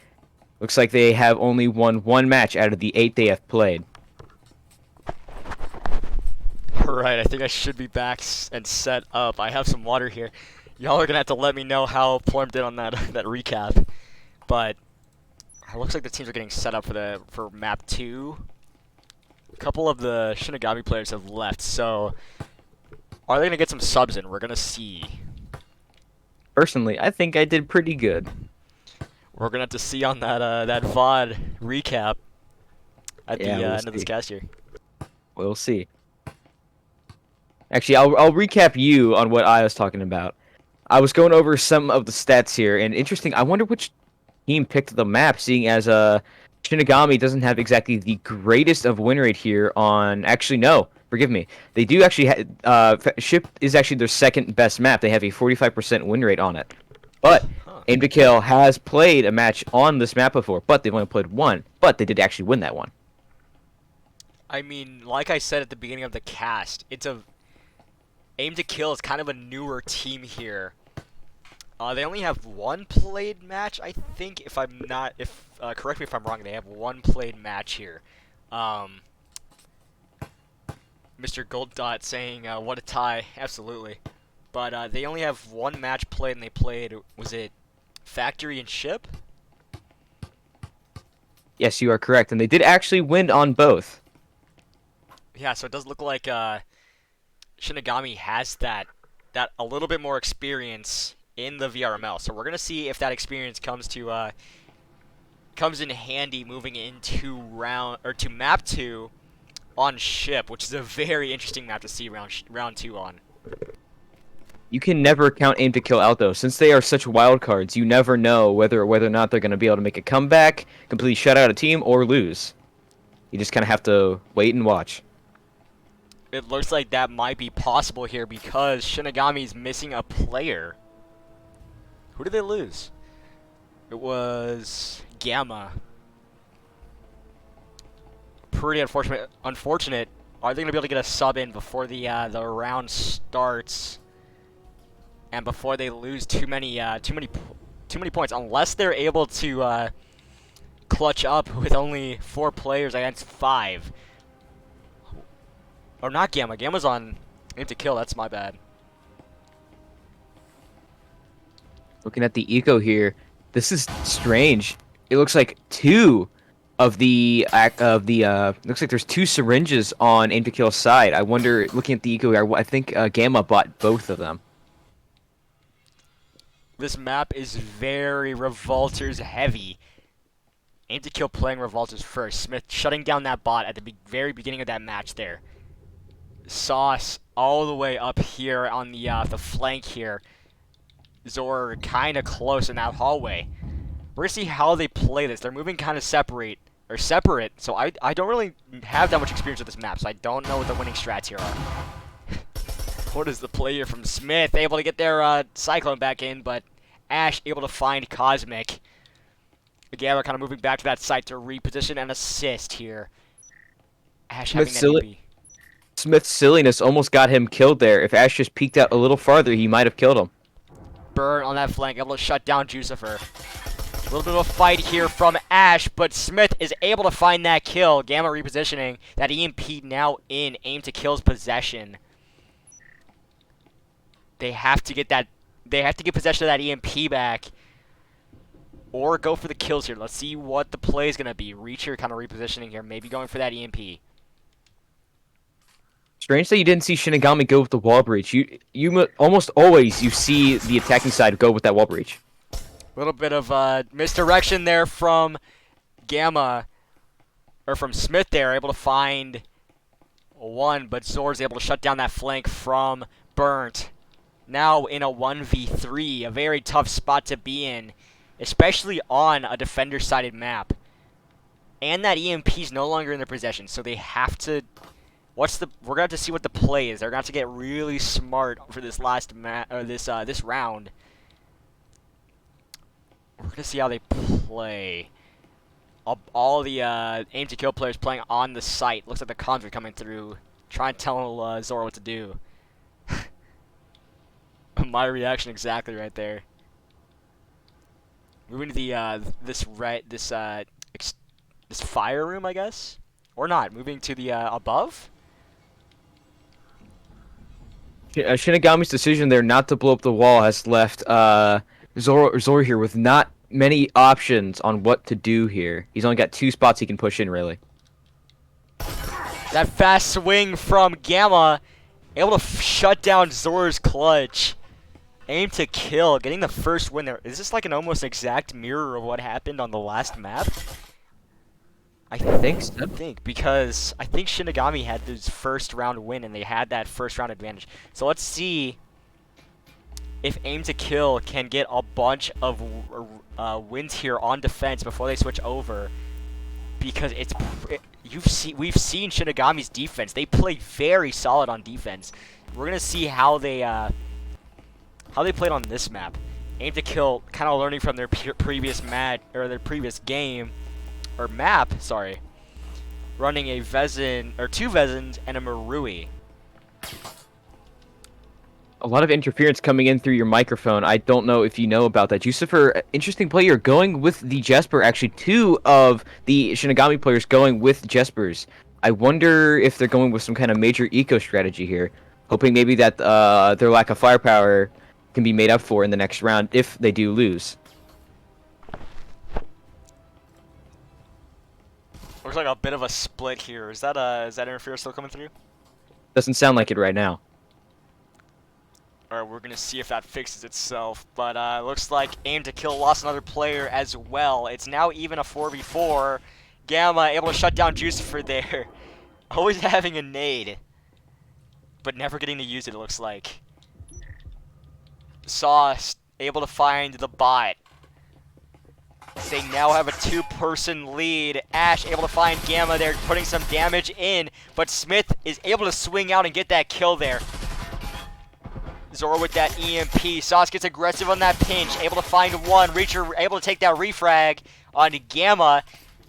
Looks like they have only won 1 match out of the 8 they have played. Alright, I think I should be back and set up. I have some water here. Y'all are going to have to let me know how Plorm did on that that recap. But it looks like the teams are getting set up for map 2. A couple of the Shinigami players have left, so are they going to get some subs in? We're going to see. Personally, I think I did pretty good. We're going to have to see on that VOD recap at the end of this cast here. We'll see. Actually, I'll recap you on what I was talking about. I was going over some of the stats here, and interesting, I wonder which team picked the map, seeing as Shinigami doesn't have exactly the greatest of win rate here on... Actually, no, forgive me. They do actually... Ship is actually their second best map. They have a 45% win rate on it. But Aim to Kill has played a match on this map before, but they've only played 1. But they did actually win that one. I mean, like I said at the beginning of the cast, Aim to Kill is kind of a newer team here. They only have 1 played match, I think. Correct me if I'm wrong. They have 1 played match here. Mr. Gold Dot saying, what a tie. Absolutely. But they only have one match played, and they played, was it Factory and Ship? Yes, you are correct, and they did actually win on both. Yeah, so it does look like Shinigami has that a little bit more experience in the VRML. So we're gonna see if that experience comes in handy moving into to map 2 on Ship, which is a very interesting map to see round 2 on. You can never count Aim to Kill out though, since they are such wild cards. You never know whether or not they're going to be able to make a comeback, completely shut out a team, or lose. You just kind of have to wait and watch. It looks like that might be possible here because Shinigami's missing a player. Who did they lose? It was Gamma. Pretty unfortunate. Are they gonna be able to get a sub in before the round starts, and before they lose too many points? Unless they're able to clutch up with only 4 players against 5. Or not Gamma. Gamma's on Aim to Kill. That's my bad. Looking at the eco here, this is strange. It looks like 2 of the looks like there's 2 syringes on Aim to Kill's side. I wonder, looking at the eco here, I think Gamma bought both of them. This map is very Revolters heavy. Aim to Kill playing Revolters first. Smith shutting down that bot at the very beginning of that match there. Sauce all the way up here on the flank here. Zor kind of close in that hallway. We're gonna see how they play this. They're moving kind of separate, so I don't really have that much experience with this map, so I don't know what the winning strats here are. What is the play here from Smith? Able to get their Cyclone back in, but Ash able to find Cosmic. Again, we're kind of moving back to that site to reposition and assist here. Ash having that EB. Smith's silliness almost got him killed there. If Ash just peeked out a little farther, he might have killed him. Burn on that flank, able to shut down Jucifer. A little bit of a fight here from Ash, but Smith is able to find that kill. Gamma repositioning. That EMP now in Aim to Kill's possession. They have to get that. They have to get possession of that EMP back, or go for the kills here. Let's see what the play is gonna be. Reacher kind of repositioning here, maybe going for that EMP. Strange that you didn't see Shinigami go with the wall breach. You almost always you see the attacking side go with that wall breach. A little bit of misdirection there from Gamma, or from Smith there, able to find one, but Zor's able to shut down that flank from Burnt. Now in a 1v3, a very tough spot to be in, especially on a defender-sided map. And that EMP's no longer in their possession, so they have to... we're gonna have to see what the play is. They're gonna have to get really smart for this last this round. We're gonna see how they play. All the Aim to Kill players playing on the site. Looks like the cons are coming through, trying to tell Zora what to do. My reaction exactly right there. Moving to the this fire room, I guess, or not. Moving to the above. Shinigami's decision there not to blow up the wall has left Zora here with not many options on what to do here. He's only got 2 spots he can push in, really. That fast swing from Gamma, able to shut down Zora's clutch. Aim to Kill, getting the first win there. Is this like an almost exact mirror of what happened on the last map? I think so. Because I think Shinigami had this first round win, and they had that first round advantage. So let's see if Aim to Kill can get a bunch of wins here on defense before they switch over. Because we've seen Shinigami's defense. They play very solid on defense. We're gonna see how they played on this map. Aim to Kill, kind of learning from their previous match or their previous game. Or map, sorry, running a Vezin, or 2 Vezins and a Marui. A lot of interference coming in through your microphone. I don't know if you know about that. Jucifer, interesting player, going with the Jesper. Actually, 2 of the Shinigami players going with Jespers. I wonder if they're going with some kind of major eco strategy here, hoping maybe that their lack of firepower can be made up for in the next round if they do lose. Looks like a bit of a split here. Is that interference still coming through? Doesn't sound like it right now. Alright, we're gonna see if that fixes itself. But looks like Aim to Kill lost another player as well. It's now even a 4v4. Gamma able to shut down Jucifer there. Always having a nade, but never getting to use it, it looks like. Sauce able to find the bot. They now have a 2-person lead. Ash able to find Gamma there, putting some damage in, but Smith is able to swing out and get that kill there. Zora with that EMP. Sauce gets aggressive on that pinch, able to find one. Reacher able to take that refrag on Gamma.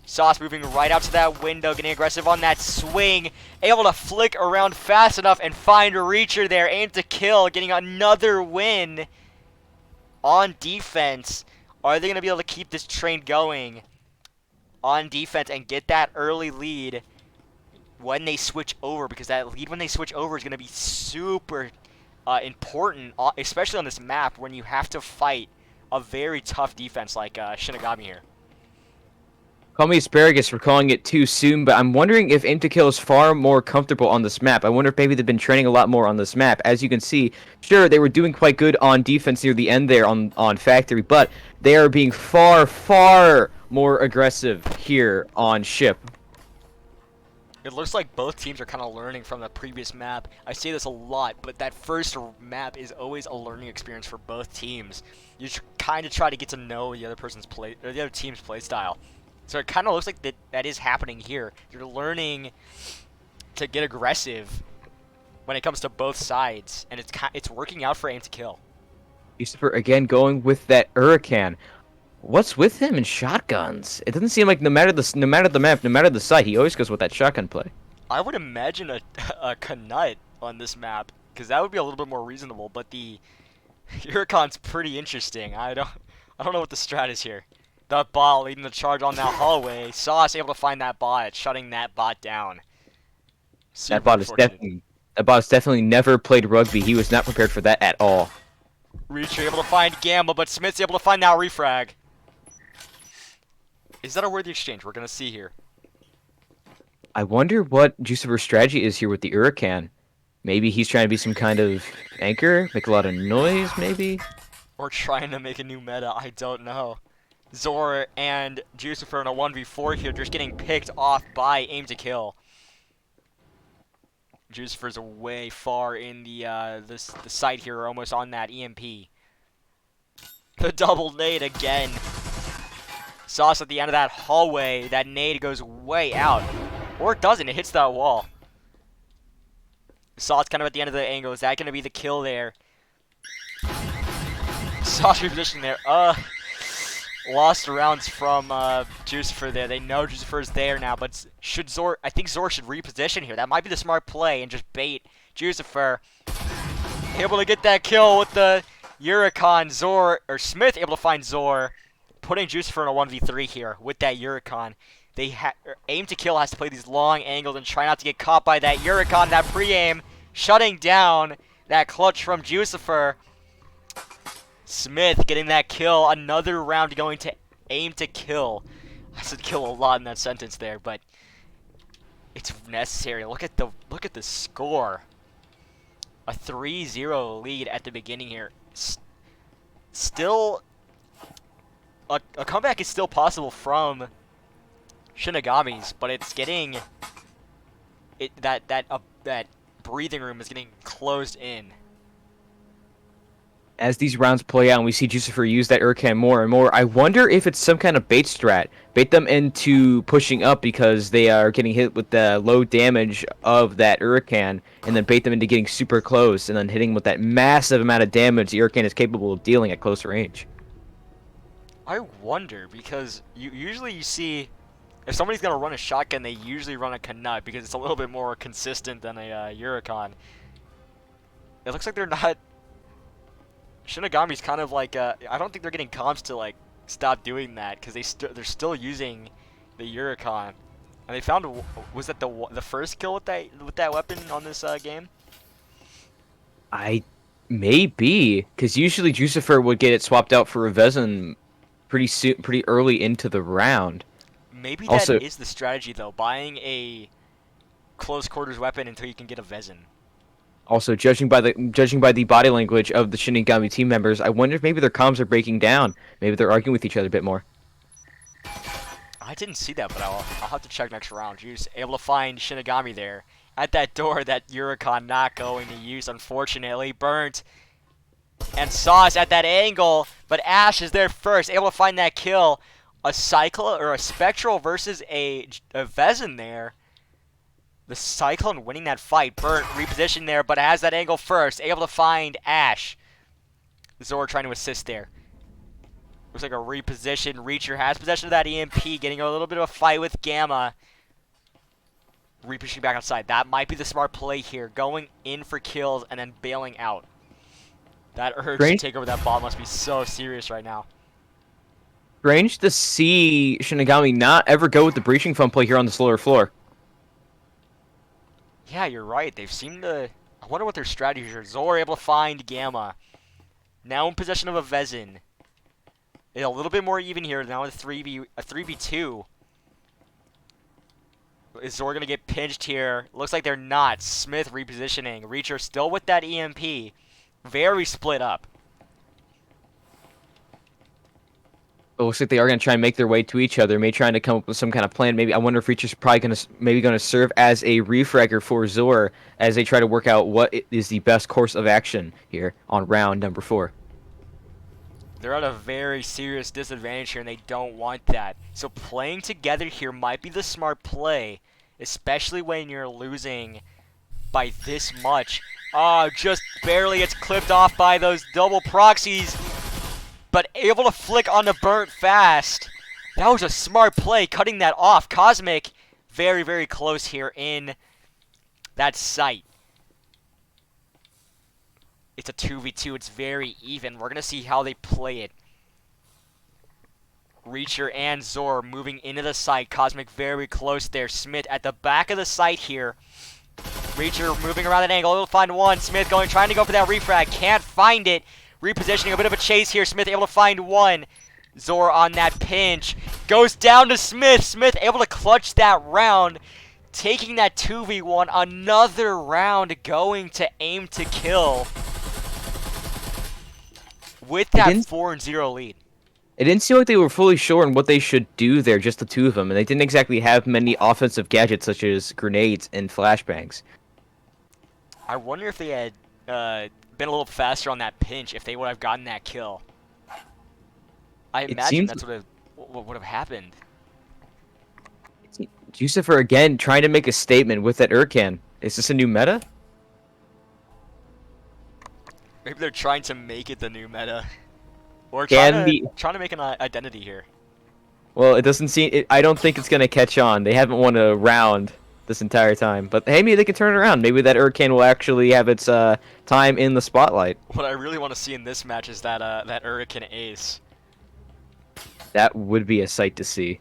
Sauce moving right out to that window, getting aggressive on that swing. Able to flick around fast enough and find Reacher there. Aim to Kill, getting another win on defense. Are they going to be able to keep this train going on defense and get that early lead when they switch over? Because that lead when they switch over is going to be super important, especially on this map when you have to fight a very tough defense like Shinigami here. Call me asparagus for calling it too soon, but I'm wondering if Aim to Kill is far more comfortable on this map. I wonder if maybe they've been training a lot more on this map. As you can see, sure, they were doing quite good on defense near the end there on Factory, but they are being far, far more aggressive here on Ship. It looks like both teams are kind of learning from the previous map. I say this a lot, but that first map is always a learning experience for both teams. You kind of try to get to know the other person's play, or the other team's play style. So it kind of looks like that is happening here. You're learning to get aggressive when it comes to both sides, and it's working out for Aim to Kill. Lucifer again going with that Hurricane. What's with him and shotguns? It doesn't seem like no matter the map, no matter the site, he always goes with that shotgun play. I would imagine a K1ll on this map, because that would be a little bit more reasonable. But the Huracan's pretty interesting. I don't know what the strat is here. The bot leading the charge on that hallway. Sauce able to find that bot, shutting that bot down. That bot has definitely never played rugby. He was not prepared for that at all. Reacher able to find Gamma, but Smith's able to find that refrag. Is that a worthy exchange? We're gonna see here. I wonder what Jucifer's strategy is here with the Huracan. Maybe he's trying to be some kind of anchor, make a lot of noise, maybe? Or trying to make a new meta, I don't know. Zora and Jucifer in a 1v4 here, just getting picked off by Aim to Kill. Jucifer's way far in the site here, almost on that EMP. The double nade again. Sauce at the end of that hallway. That nade goes way out. Or it doesn't, it hits that wall. Sauce kind of at the end of the angle. Is that going to be the kill there? Sauce repositioning there. Lost rounds from Jucifer there. They know Jucifer's there now, but should Zor? I think Zor should reposition here. That might be the smart play and just bait Jucifer. Able to get that kill with the Huracan. Smith able to find Zor, putting Jucifer in a 1v3 here with that Huracan. Aim to Kill has to play these long angles and try not to get caught by that Huracan. That pre-aim shutting down that clutch from Jucifer. Smith getting that kill. Another round going to Aim to Kill. I said kill a lot in that sentence there, but it's necessary. Look at the score. A 3-0 lead at the beginning here. Still, a comeback is still possible from Shinigamis, but it's getting that breathing room is getting closed in. As these rounds play out and we see Jucifer use that Huracan more and more, I wonder if it's some kind of bait strat. Bait them into pushing up because they are getting hit with the low damage of that Huracan, and then bait them into getting super close and then hitting with that massive amount of damage the Huracan is capable of dealing at close range. I wonder, because usually you see if somebody's going to run a shotgun, they usually run a K1ll because it's a little bit more consistent than a Huracan. It looks like they're not... Shinigami's kind of like, I don't think they're getting comps to like stop doing that because they're still using the Huracan. And they found was that the first kill with that weapon on this game? I maybe because usually Jucifer would get it swapped out for a Vezin pretty soon, pretty early into the round. Maybe that Also, is the strategy though, buying a close quarters weapon until you can get a Vezin. Also, judging by the body language of the Shinigami team members, I wonder if maybe their comms are breaking down. Maybe they're arguing with each other a bit more. I didn't see that, but I'll have to check next round. Juice able to find Shinigami there at that door that Yurikon not going to use, unfortunately. Burnt and Sauce at that angle, but Ash is there first, able to find that kill. A Cyclone or a Spectral versus a Vezin there. The Cyclone winning that fight. Burnt repositioned there, but has that angle first, able to find Ash. Zor trying to assist there. Looks like a reposition. Reacher has possession of that EMP, getting a little bit of a fight with Gamma. Repositioning back outside. That might be the smart play here. Going in for kills and then bailing out. That urge to take over that ball must be so serious right now. Strange to see Shinigami not ever go with the breaching foam play here on the slower floor. Yeah, you're right. They've seemed to... I wonder what their strategies are. Zor able to find Gamma. Now in possession of a Vezin. A little bit more even here. Now a 3v2. Is Zor going to get pinched here? Looks like they're not. Smith repositioning. Reacher still with that EMP. Very split up. It looks like they are going to try and make their way to each other. Maybe trying to come up with some kind of plan. Maybe I wonder if Reacher's probably going to serve as a refragger for Zor as they try to work out what is the best course of action here on round number 4. They're at a very serious disadvantage here, and they don't want that. So playing together here might be the smart play, especially when you're losing by this much. Oh, just barely gets clipped off by those double proxies, but able to flick on the Burnt fast. That was a smart play, cutting that off. Cosmic, very, very close here in that site. It's a 2v2. It's very even. We're going to see how they play it. Reacher and Zor moving into the site. Cosmic very close there. Smith at the back of the site here. Reacher moving around that angle. He'll find one. Smith trying to go for that refrag. Can't find it. Repositioning. A bit of a chase here. Smith able to find one. Zor on that pinch. Goes down to Smith. Smith able to clutch that round. Taking that 2v1. Another round going to aim to kill. With that 4-0 lead. It didn't seem like they were fully sure on what they should do there, just the two of them, and they didn't exactly have many offensive gadgets such as grenades and flashbangs. I wonder if they had been a little faster on that pinch, if they would have gotten that kill. I imagine that's what would have happened. Jucifer again trying to make a statement with that Urkan. Is this a new meta? Maybe they're trying to make it the new meta. Or trying to make an identity here. Well, it doesn't seem... I don't think it's going to catch on. They haven't won a round this entire time. But hey, maybe they can turn it around. Maybe that Urkan will actually have its time in the spotlight. What I really want to see in this match is that that Hurricane ace. That would be a sight to see.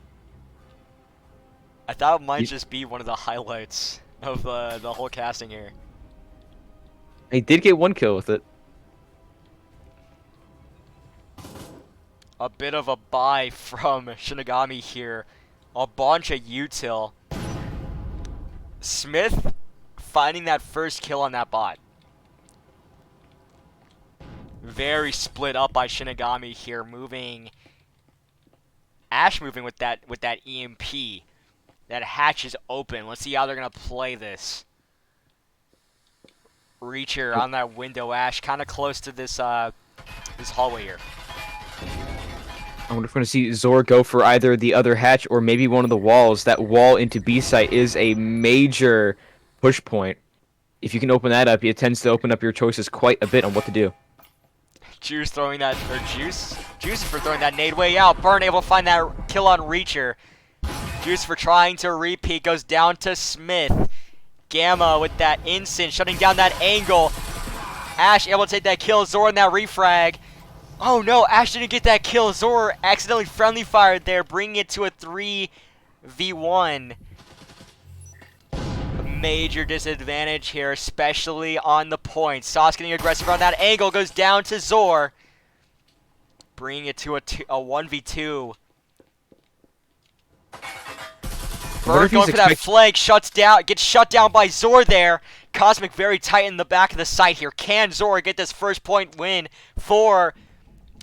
I thought it might just be one of the highlights of the whole casting here. He did get one kill with it. A bit of a buy from Shinigami here. A bunch of util. Smith finding that first kill on that bot. Very split up by Shinigami here, moving. Ash moving with that EMP. That hatch is open. Let's see how they're gonna play this. Reacher on that window. Ash kind of close to this this hallway here. I wonder if we're going to see Zor go for either the other hatch or maybe one of the walls. That wall into B site is a major push point. If you can open that up, it tends to open up your choices quite a bit on what to do. Juice throwing that, or Juice for throwing that nade way out. Burn able to find that kill on Reacher. Juice for trying to repeat, goes down to Smith. Gamma with that instant, shutting down that angle. Ash able to take that kill. Zor in that refrag. Oh no, Ash didn't get that kill. Zor accidentally friendly fired there, bringing it to a 3v1. major disadvantage here, especially on the point. Sauce getting aggressive on that angle, goes down to Zor, bringing it to a 1v2. Bird going for that flank, gets shut down by Zor there. Cosmic very tight in the back of the site here. Can Zor get this first point win for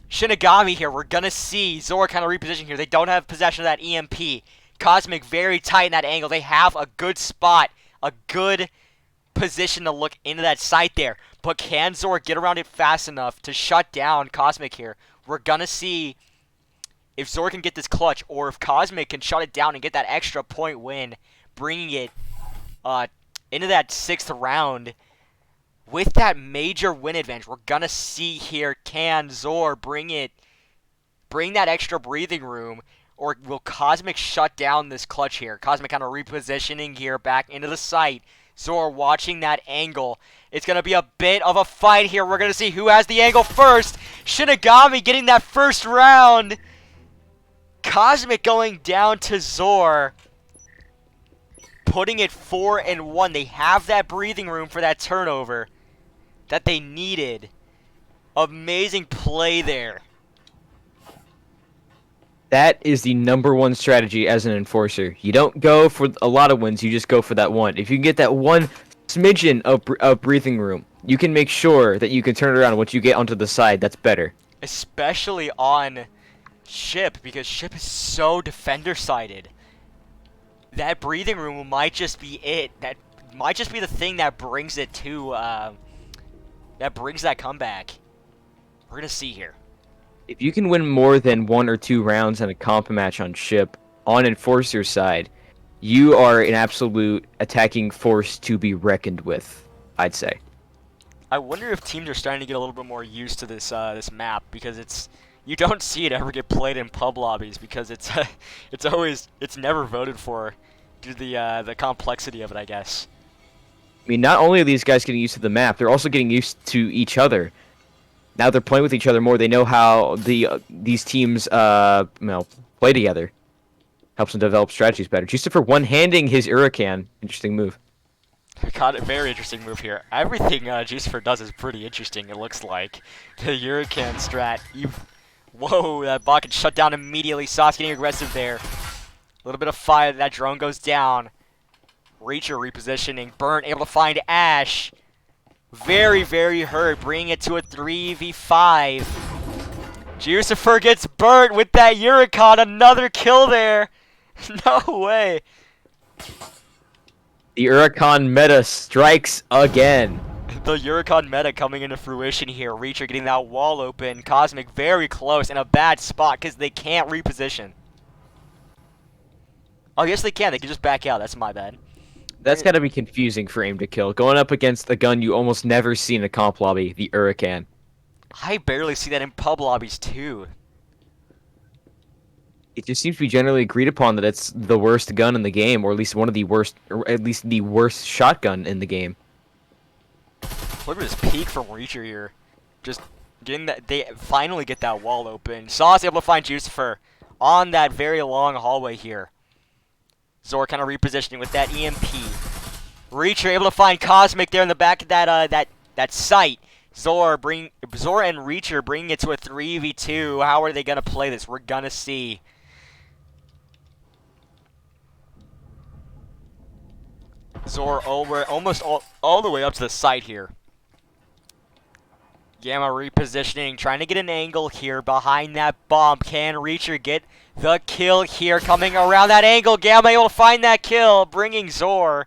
Shinigami here? We're going to see Zor kind of reposition here. They don't have possession of that EMP. Cosmic very tight in that angle. They have a good spot, a good position to look into that site there. But can Zor get around it fast enough to shut down Cosmic here? We're going to see if Zor can get this clutch, or if Cosmic can shut it down and get that extra point win, bringing it into that 6th round with that major win advantage. We're going to see here, can Zor bring that extra breathing room, or will Cosmic shut down this clutch here? Cosmic kind of repositioning here back into the site. Zor watching that angle. It's going to be a bit of a fight here. We're going to see who has the angle first. Shinigami getting that first round. Cosmic going down to Zor, putting it 4-1. They have that breathing room for that turnover that they needed. Amazing play there. That is the #1 strategy as an enforcer. You don't go for a lot of wins, you just go for that one. If you can get that one smidgen of breathing room, you can make sure that you can turn it around. Once you get onto the side, that's better. Especially on Ship, because Ship is so defender-sided. That breathing room might just be it. That might just be the thing that brings it to, that brings that comeback. We're going to see here. If you can win more than 1 or 2 rounds in a comp match on Ship, on Enforcer's side, you are an absolute attacking force to be reckoned with, I'd say. I wonder if teams are starting to get a little bit more used to this this map, because you don't see it ever get played in pub lobbies, because it's never voted for due to the complexity of it, I guess. I mean, not only are these guys getting used to the map, they're also getting used to each other. Now they're playing with each other more. They know how these teams play together. Helps them develop strategies better. Justifer one-handing his Huracan. Interesting move. Very interesting move here. Everything Jucifer does is pretty interesting, it looks like. The Huracan strat. Whoa, that bot can shut down immediately. Sauce getting aggressive there. A little bit of fire. That drone goes down. Reacher repositioning. Burnt able to find Ash. Very, very hurt. Bringing it to a 3v5. Jucifer gets burnt with that Huracan. Another kill there. No way. The Huracan meta strikes again. The Huracan meta coming into fruition here. Reacher getting that wall open. Cosmic very close in a bad spot because they can't reposition. Oh, yes they can. They can just back out. That's my bad. That's got to be confusing for aim to kill. Going up against a gun you almost never see in a comp lobby, the Huracan. I barely see that in pub lobbies too. It just seems to be generally agreed upon that it's the worst gun in the game, or at least one of the worst, or at least the worst shotgun in the game. Look at this peek from Reacher here. Just getting that, they finally get that wall open. Sauce able to find Jucifer on that very long hallway here. Zor kind of repositioning with that EMP. Reacher able to find Cosmic there in the back of that site. Zor and Reacher bringing it to a 3v2. How are they gonna play this? We're gonna see. Zor almost all the way up to the site here. Gamma repositioning, trying to get an angle here behind that bomb. Can Reacher get the kill here? Coming around that angle, Gamma able to find that kill, bringing Zor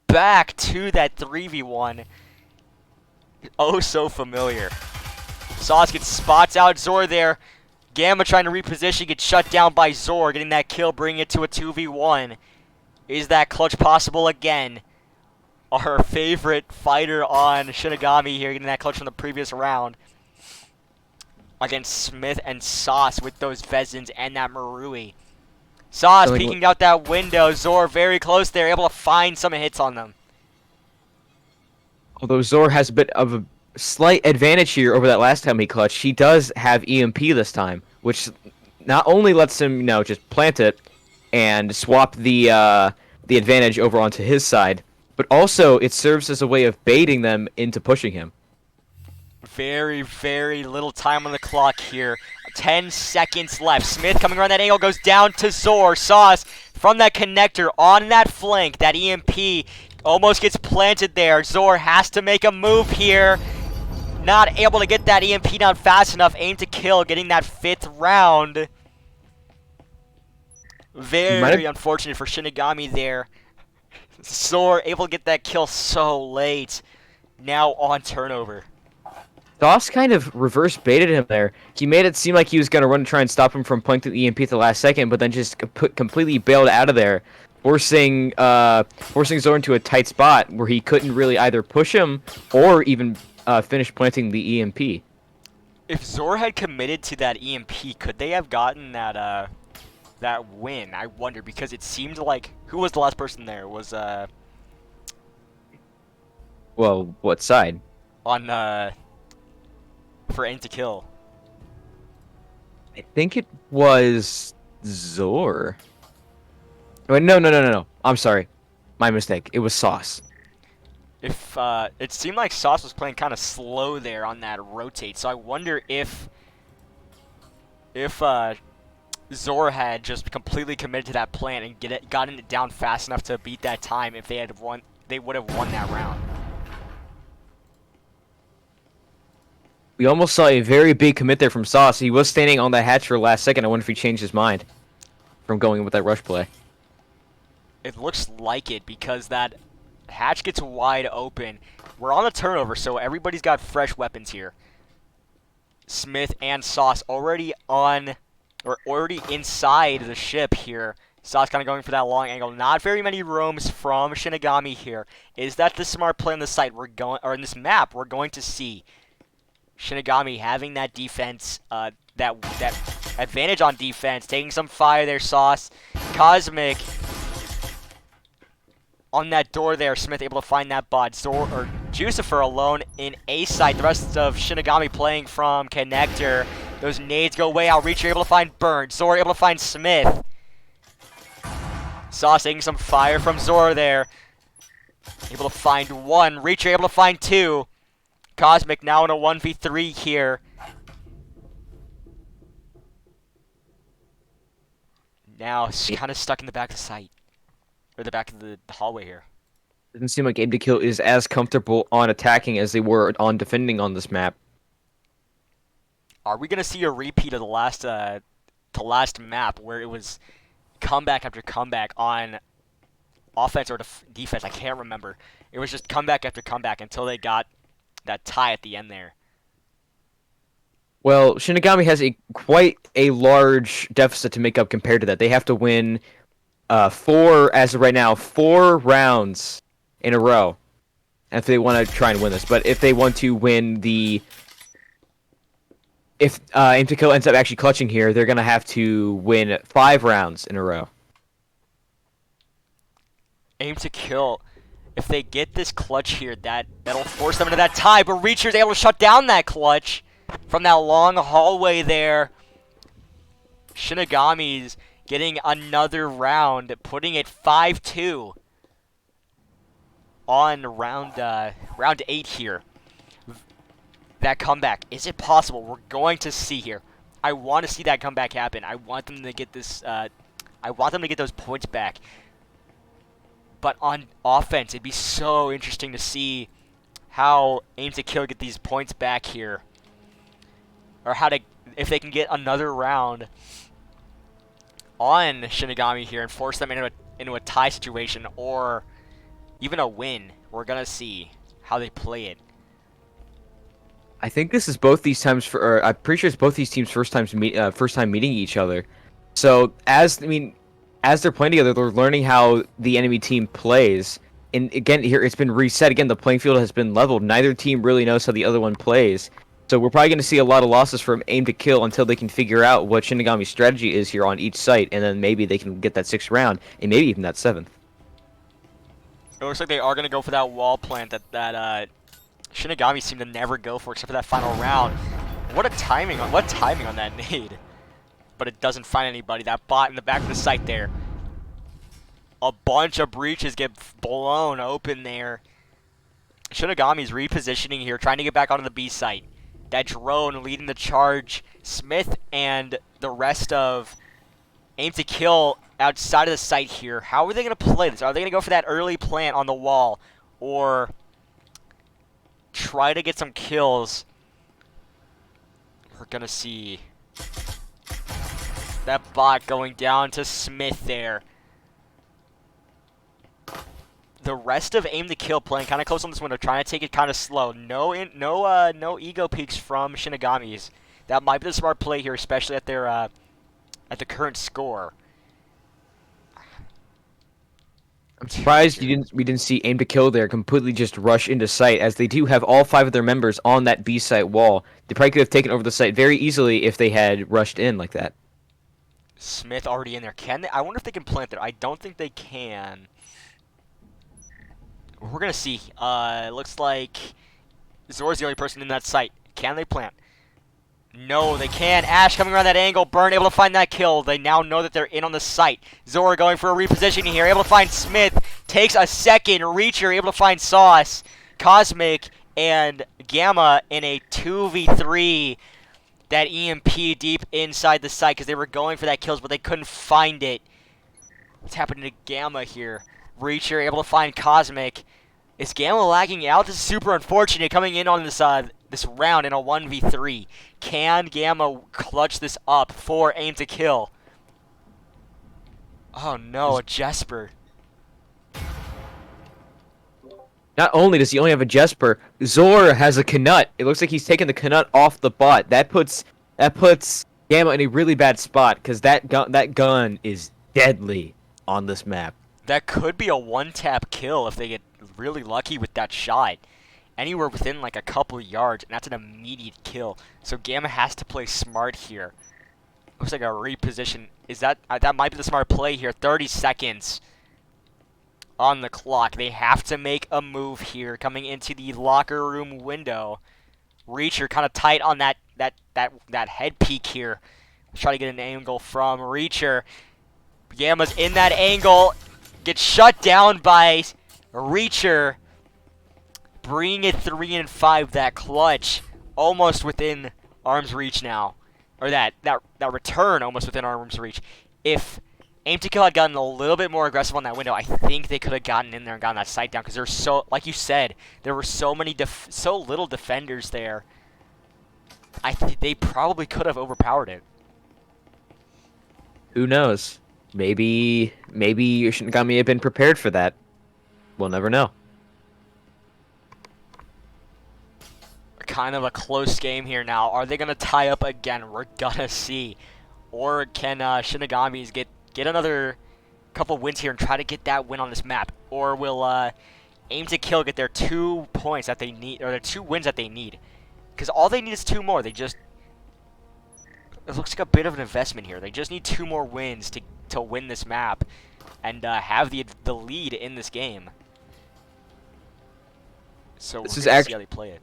back to that 3v1. Oh, so familiar. Sauce gets spots out Zor there. Gamma trying to reposition, gets shut down by Zor, getting that kill, bringing it to a 2v1. Is that clutch possible again? Our favorite fighter on Shinigami here, getting that clutch from the previous round against Smith and Sauce with those Vezins and that Marui. Sauce peeking out that window. Zor very close there, able to find some hits on them. Although Zor has a bit of a slight advantage here over that last time he clutched, he does have EMP this time, which not only lets him, just plant it and swap the advantage over onto his side, but also it serves as a way of baiting them into pushing him. Very, very little time on the clock here. 10 seconds left. Smith coming around that angle, goes down to Zor. Sauce from that connector on that flank. That EMP almost gets planted there. Zor has to make a move here. Not able to get that EMP down fast enough. Aim to kill, getting that 5th round. Very unfortunate for Shinigami there. Zor able to get that kill so late. Now on turnover. Doss kind of reverse baited him there. He made it seem like he was going to run and try and stop him from planting the EMP at the last second, but then just completely bailed out of there, forcing Zor into a tight spot where he couldn't really either push him or even finish planting the EMP. If Zor had committed to that EMP, could they have gotten that that win? I wonder, because it seemed like, who was the last person there? Was Well, what side? on for Aim to Kill. I think it was Zor. Wait, no. I'm sorry. My mistake. It was Sauce. If it seemed like Sauce was playing kind of slow there on that rotate, so I wonder if Zor had just completely committed to that plan and gotten it down fast enough to beat that time. If they had won, they would have won that round. We almost saw a very big commit there from Sauce. He was standing on the hatch for the last second. I wonder if he changed his mind from going with that rush play. It looks like it, because that hatch gets wide open. We're on a turnover, so everybody's got fresh weapons here. Smith and Sauce already inside the ship here. Sauce kind of going for that long angle. Not very many roams from Shinigami here. Is that the smart play on the site in this map we're going to see? Shinigami having that defense, that advantage on defense, taking some fire there. Sauce, Cosmic on that door there. Smith able to find that bot. Jucifer alone in A site. The rest of Shinigami playing from connector. Those nades go way out. Reacher able to find Burn. Zor able to find Smith. Sauce taking some fire from Zor there. Able to find one. Reacher able to find two. Cosmic now in a 1v3 here. Now kind of stuck in the back of the site. Or the back of the hallway here. Doesn't seem like Aim to Kill is as comfortable on attacking as they were on defending on this map. Are we going to see a repeat of the last map where it was comeback after comeback on offense or defense? I can't remember. It was just comeback after comeback until they got that tie at the end there. Well, Shinigami has quite a large deficit to make up compared to that. They have to win as of right now, 4 rounds in a row if they want to try and win this. But if they want to win if Aim to Kill ends up actually clutching here, they're going to have to win 5 rounds in a row. Aim to Kill, if they get this clutch here, that'll force them into that tie. But Reacher's able to shut down that clutch from that long hallway there. Shinigami's getting another round, putting it 5-2 on round 8 here. That comeback, is it possible? We're going to see here. I want to see that comeback happen. I want them to get this. I want them to get those points back. But on offense, it'd be so interesting to see how Aim to Kill get these points back here, or if they can get another round on Shinigami here and force them into a tie situation or even a win. We're gonna see how they play it. I think this is both these times I'm pretty sure it's both these teams' first time meeting each other. So as they're playing together, they're learning how the enemy team plays. And again, here it's been reset. Again, the playing field has been leveled. Neither team really knows how the other one plays. So we're probably going to see a lot of losses from Aim to Kill until they can figure out what Shinigami's strategy is here on each site, and then maybe they can get that 6th round, and maybe even that 7th. It looks like they are going to go for that wall plant that Shinigami seemed to never go for, except for that final round. What timing on that nade? But it doesn't find anybody. That bot in the back of the site there. A bunch of breaches get blown open there. Shinigami's repositioning here, trying to get back onto the B site. That drone leading the charge. Smith and the rest of Aim to Kill outside of the site here. How are they going to play this? Are they going to go for that early plant on the wall? Or try to get some kills? We're going to see that bot going down to Smith there. The rest of Aim to Kill playing kind of close on this window, trying to take it kind of slow. No ego peaks from Shinigamis. That might be the smart play here, especially at their at the current score. I'm surprised we didn't see Aim to Kill there completely just rush into site, as they do have all 5 of their members on that B site wall. They probably could have taken over the site very easily if they had rushed in like that. Smith already in there. Can they? I wonder if they can plant there. I don't think they can. We're gonna see. It looks like Zor's the only person in that site. Can they plant? No, they can. Ash coming around that angle. Burn able to find that kill. They now know that they're in on the site. Zora going for a repositioning here. Able to find Smith. Takes a second. Reacher able to find Sauce. Cosmic and Gamma in a 2v3. That EMP deep inside the site because they were going for that kills, but they couldn't find it. What's happening to Gamma here? Reacher able to find Cosmic. Is Gamma lagging out? This is super unfortunate coming in on this round in a 1v3. Can Gamma clutch this up for Aim to Kill? Oh no, a Jesper. Not only does he only have a Jesper, Zor has a Knut. It looks like he's taking the Knut off the bot. That puts Gamma in a really bad spot because that gun is deadly on this map. That could be a one-tap kill if they get really lucky with that shot. Anywhere within like a couple yards, and that's an immediate kill. So Gamma has to play smart here. Looks like a reposition. Is that might be the smart play here? 30 seconds on the clock. They have to make a move here coming into the locker room window. Reacher kind of tight on that head peek here. Let's try to get an angle from Reacher. Gamma's in that angle. Gets shut down by Reacher. Bringing it 3 and 5. That clutch almost within arm's reach now. Or that return almost within arm's reach. If Aim to Kill had gotten a little bit more aggressive on that window, I think they could have gotten in there and gotten that sight down. Because there's so, like you said, there were so little defenders there. I think they probably could have overpowered it. Who knows? Maybe Shinigami had been prepared for that. We'll never know. Kind of a close game here now. Are they going to tie up again? We're going to see. Or can Shinigamis get another couple wins here and try to get that win on this map? Or will Aim to Kill get their 2 points that they need, or their 2 wins that they need? Because all they need is 2 more. It looks like a bit of an investment here. They just need 2 more wins to win this map and have the lead in this game. So we're going to see how they play it.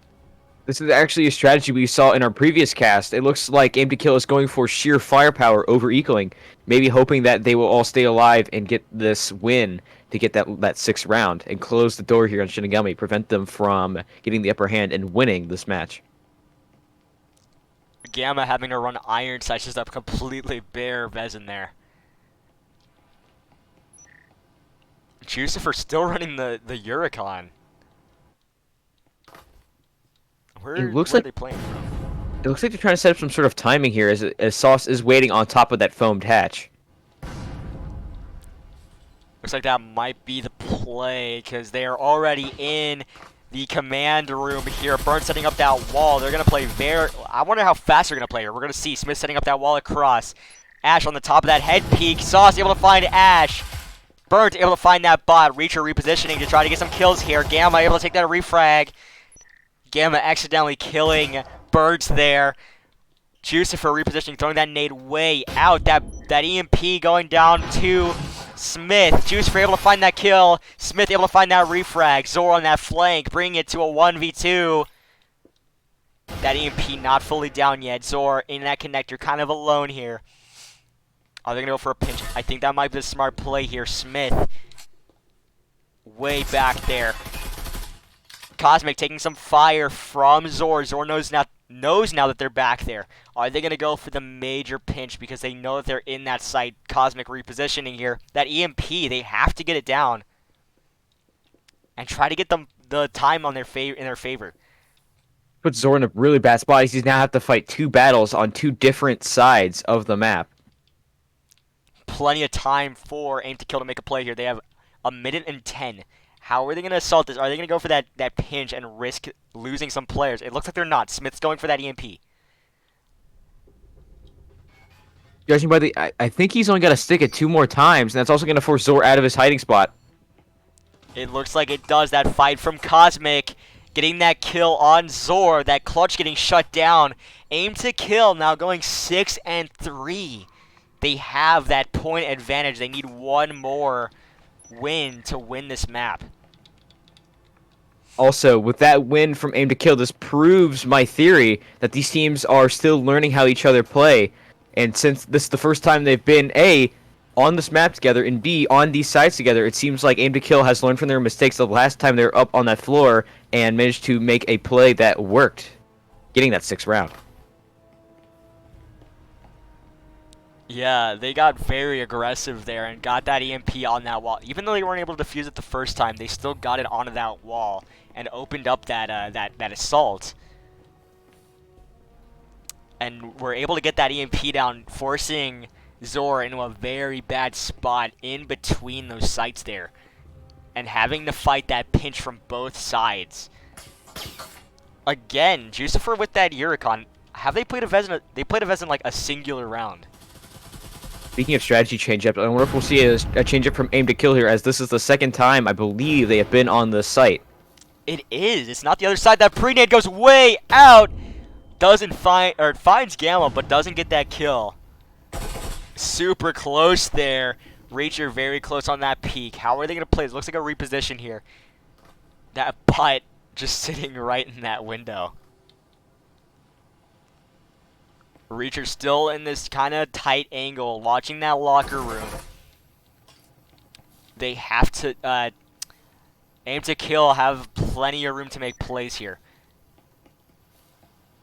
This is actually a strategy we saw in our previous cast. It looks like Aim to Kill is going for sheer firepower over ecoing, maybe hoping that they will all stay alive and get this win to get that 6th round and close the door here on Shinigami, prevent them from getting the upper hand and winning this match. Gamma having to run Iron Sights just up completely bare Vezin there. Jucifer still running the Huracan. Where are they playing from? It looks like they're trying to set up some sort of timing here as Sauce is waiting on top of that foamed hatch. Looks like that might be the play because they are already in the command room here. Burn setting up that wall. They're going to play I wonder how fast they're going to play here. We're going to see Smith setting up that wall across. Ash on the top of that head peak. Sauce able to find Ash. Burnt able to find that bot. Reacher repositioning to try to get some kills here. Gamma able to take that refrag. Gamma accidentally killing Birds there. Jucifer repositioning, throwing that nade way out. That EMP going down to Smith. Jucifer able to find that kill. Smith able to find that refrag. Zor on that flank, bringing it to a 1v2. That EMP not fully down yet. Zor in that connector, kind of alone here. Are they going to go for a pinch? I think that might be the smart play here. Smith way back there. Cosmic taking some fire from Zor. Zor knows now that they're back there. Are they going to go for the major pinch because they know that they're in that site? Cosmic repositioning here. That EMP, they have to get it down and try to get them the time on in their favor. Puts Zor in a really bad spot. He's now have to fight 2 battles on 2 different sides of the map. Plenty of time for Aim to Kill to make a play here. They have 1:10. How are they going to assault this? Are they going to go for that pinch and risk losing some players? It looks like they're not. Smith's going for that EMP. Judging by I think he's only got to stick it 2 more times, and that's also going to force Zor out of his hiding spot. It looks like it does. That fight from Cosmic, getting that kill on Zor. That clutch getting shut down. Aim to Kill now going 6-3. They have that point advantage. They need one more win to win this map. Also, with that win from Aim to Kill, this proves my theory that these teams are still learning how each other play. And since this is the first time they've been, A, on this map together, and B, on these sides together, it seems like Aim to Kill has learned from their mistakes the last time they were up on that floor and managed to make a play that worked, getting that 6th round. Yeah, they got very aggressive there and got that EMP on that wall. Even though they weren't able to defuse it the first time, they still got it onto that wall and opened up that assault. And were able to get that EMP down, forcing Zor into a very bad spot in between those sites there. And having to fight that pinch from both sides. Again, Jucifer with that Uricon. Have they played a Vezin? They played a Vezin like a singular round. Speaking of strategy change-up, I wonder if we'll see a change-up from Aim to Kill here, as this is the 2nd time I believe they have been on the site. It is. It's not the other side. That pre-nade goes way out. Doesn't find, or finds Gamma, but doesn't get that kill. Super close there. Reacher very close on that peak. How are they going to play? It looks like a reposition here. That butt just sitting right in that window. Reacher still in this kind of tight angle, watching that locker room. They have to Aim to Kill, have plenty of room to make plays here.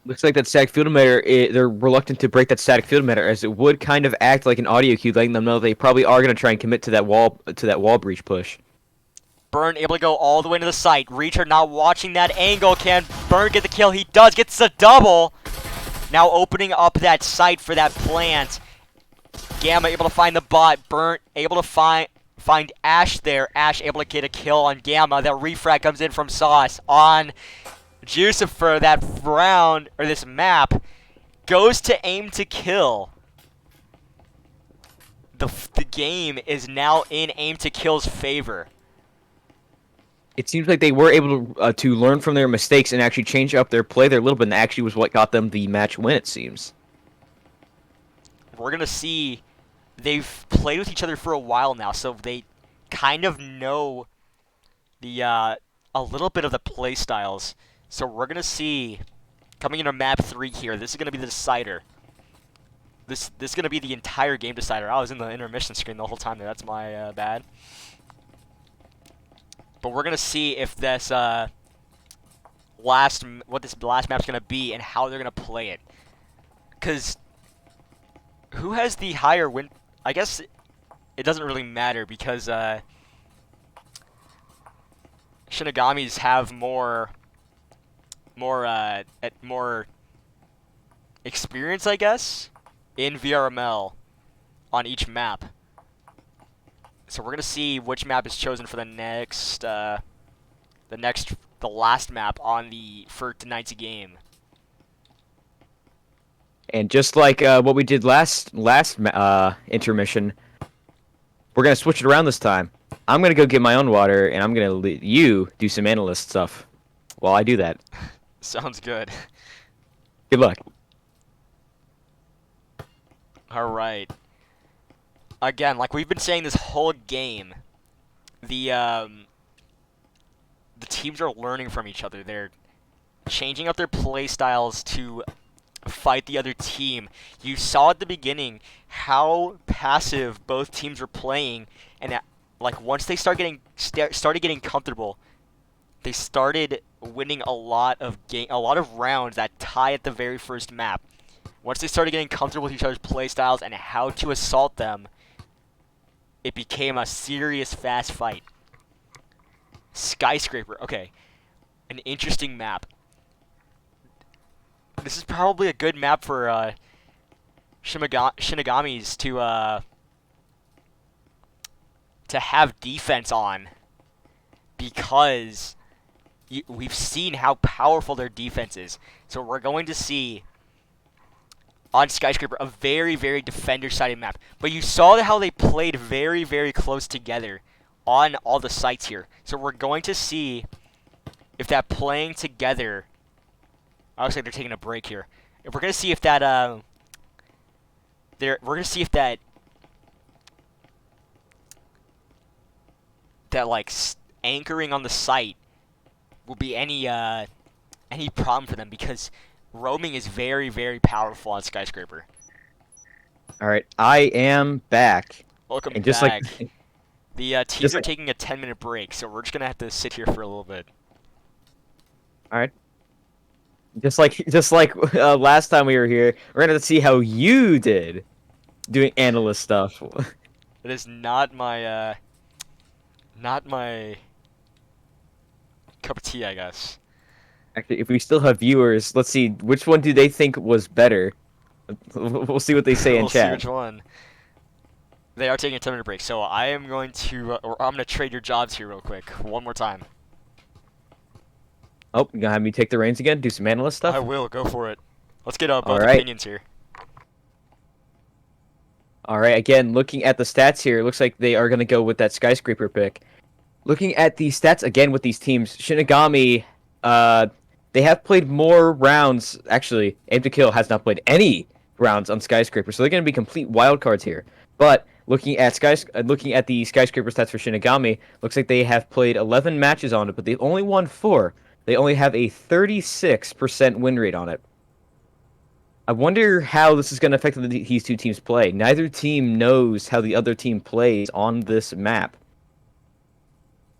Looks like that static field emitter, they're reluctant to break that static field emitter, as it would kind of act like an audio cue, letting them know they probably are going to try and commit to that wall breach push. Burn able to go all the way to the site. Reacher not watching that angle. Can Burn get the kill? He does. Gets a double. Now opening up that site for that plant. Gamma able to find the bot. Burn able to find Ash there. Ash able to get a kill on Gamma. That refrag comes in from Sauce on Jucifer. That round, or this map, goes to Aim to Kill. The game is now in Aim to Kill's favor. It seems like they were able to learn from their mistakes and actually change up their play there a little bit, and that actually was what got them the match win, it seems. We're going to see they've played with each other for a while now, so they kind of know the a little bit of the play styles. So we're going to see, coming into map 3 here, this is going to be the decider. This is going to be the entire game decider. I was in the intermission screen the whole time there. That's my bad. But we're going to see if this what this last map's going to be and how they're going to play it. Because who has the higher win? I guess it doesn't really matter, because Shinigamis have more experience, I guess, in VRML on each map. So we're gonna see which map is chosen for the last map on for tonight's game. And just like what we did last intermission, we're gonna switch it around this time. I'm gonna go get my own water, and I'm gonna let you do some analyst stuff while I do that. Sounds good. Good luck. All right. Again, like we've been saying this whole game, the teams are learning from each other. They're changing up their play styles to fight the other team. You saw at the beginning how passive both teams were playing, and like once they started getting comfortable, they started winning a lot of rounds that tie at the very first map. Once they started getting comfortable with each other's playstyles and how to assault them, it became a serious fast fight. Skyscraper. Okay, an interesting map. This is probably a good map for Shinigamis to have defense on because we've seen how powerful their defense is. So we're going to see on Skyscraper a very, very defender-sided map. But you saw how they played very, very close together on all the sites here. So we're going to see if that playing together. I looks like they're taking a break here. If we're gonna see if that we're gonna see if that like anchoring on the site will be any problem for them because roaming is very, very powerful on Skyscraper. All right, I am back, Welcome and just like back. The teams just are like taking a 10-minute break, so we're just gonna have to sit here for a little bit. all right, just like last time we were here, we're gonna see how you did doing analyst stuff. It is not my cup of tea, I guess. Actually, if we still have viewers, let's see which one do they think was better. We'll see what they say in We'll see chat. which one. They are taking a 10-minute break, so I am going to, or I'm gonna trade your jobs here real quick, one more time. Oh, you gonna have me take the reins again? Do some analyst I stuff? will go for it. Let's get All both right. opinions here. All right, again, looking at the stats here, it looks like they are going to go with that Skyscraper pick. Looking at the stats again with these teams, Shinigami, they have played more rounds. Actually, Aim to Kill has not played any rounds on Skyscraper, so they're going to be complete wild cards here. But looking at the Skyscraper stats for Shinigami, looks like they have played 11 matches on it, but they've only won 4. They only have a 36% win rate on it. I wonder how this is going to affect these two teams' play. Neither team knows how the other team plays on this map.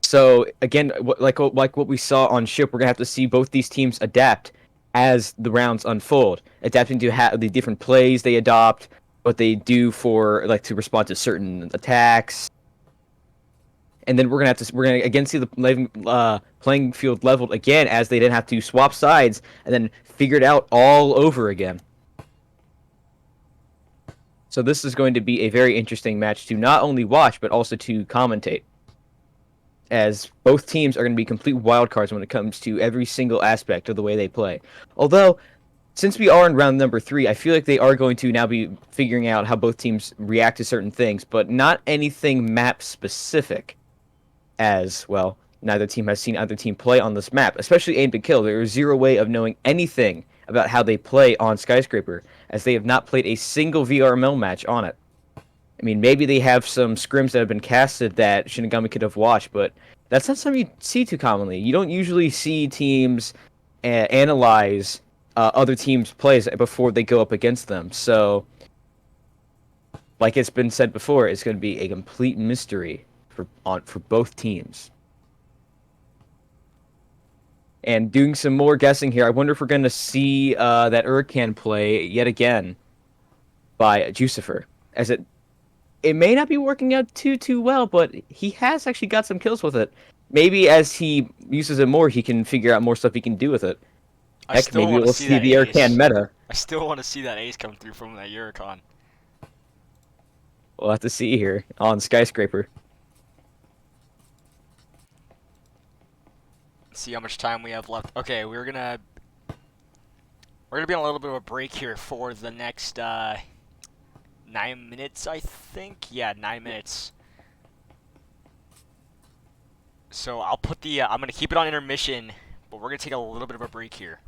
So again, like what we saw on Ship, we're gonna have to see both these teams adapt as the rounds unfold, adapting to the different plays they adopt, what they do for like to respond to certain attacks, and then we're gonna again see the playing field leveled again as they then have to swap sides and then figure it out all over again. So this is going to be a very interesting match to not only watch but also to commentate, as both teams are going to be complete wildcards when it comes to every single aspect of the way they play. Although, since we are in round number 3, I feel like they are going to now be figuring out how both teams react to certain things, but not anything map specific, as, well, neither team has seen either team play on this map, especially Aim to Kill. There is zero way of knowing anything about how they play on Skyscraper, as they have not played a single VRML match on it. I mean, maybe they have some scrims that have been casted that Shinigami could have watched, but that's not something you see too commonly. You don't usually see teams analyze other teams' plays before they go up against them. So, like it's been said before, it's going to be a complete mystery for both teams. And doing some more guessing here, I wonder if we're going to see that Urkan play yet again by Jucifer, as it may not be working out too well, but he has actually got some kills with it. Maybe as he uses it more, he can figure out more stuff he can do with it. I Heck, still maybe want to we'll see see that the Aircan ace. meta. I still want to see that ace come through from that Yuricon. We'll have to see here on Skyscraper. See how much time we have left. Okay, we're gonna be on a little bit of a break here for the next 9 minutes, I think. Yeah, 9 minutes. So I'll put I'm gonna keep it on intermission, but we're gonna take a little bit of a break here.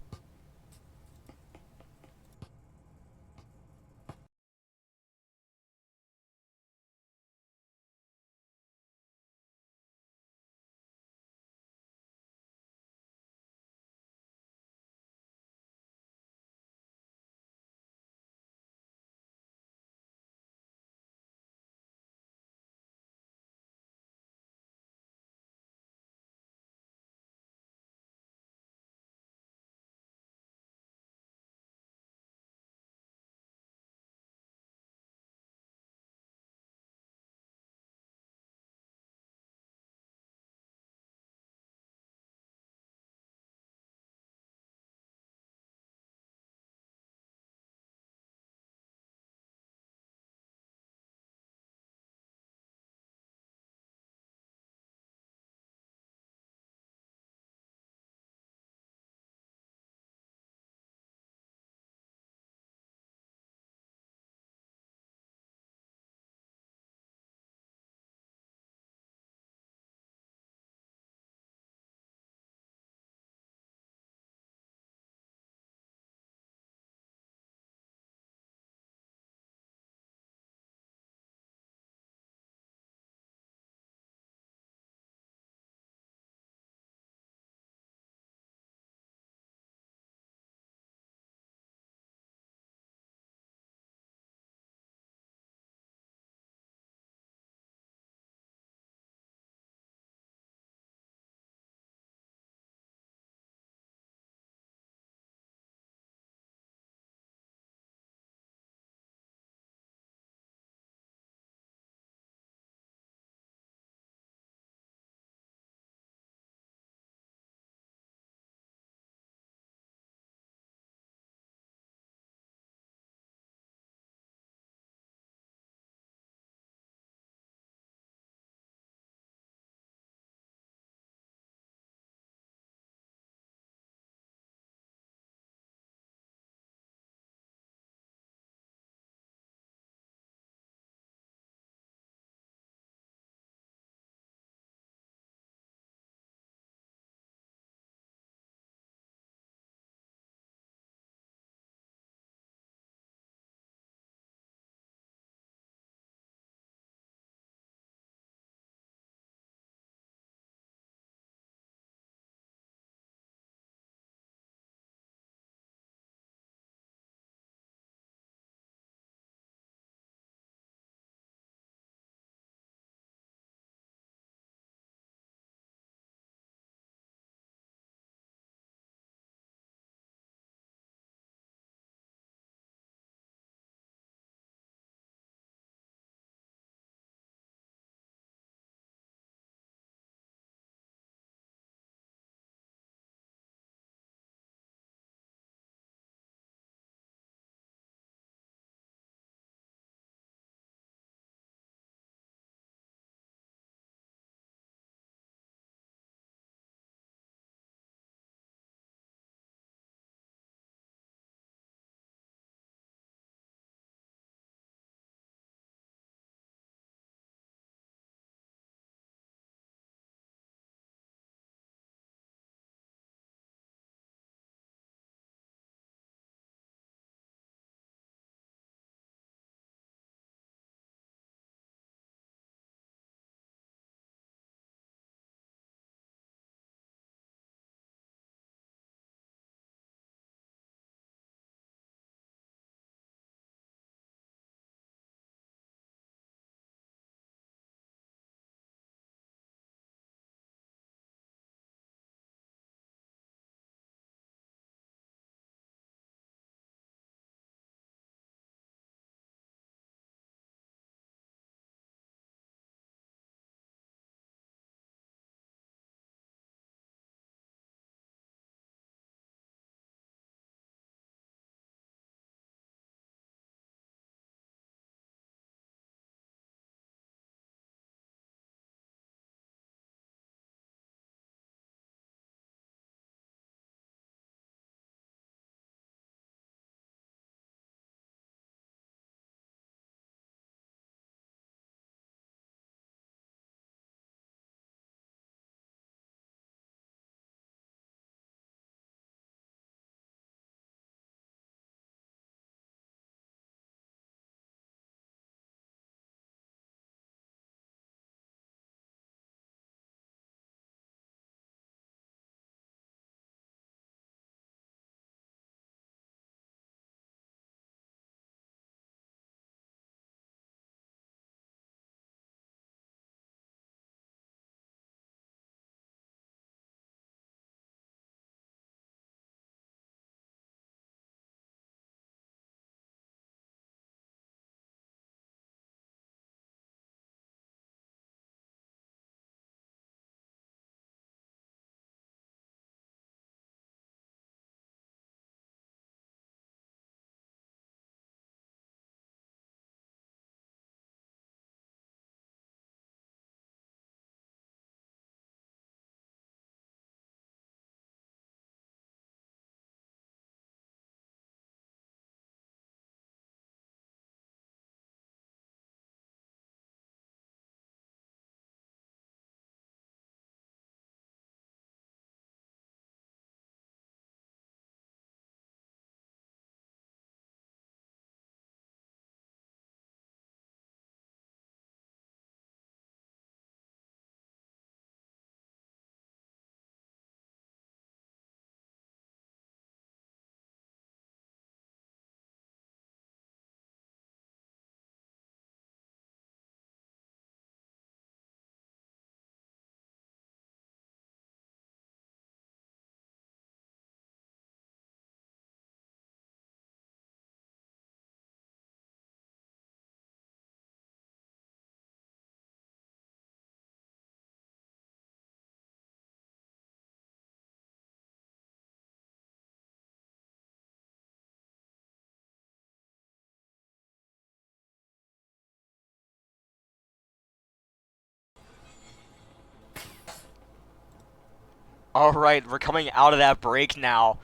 Alright, we're coming out of that break now.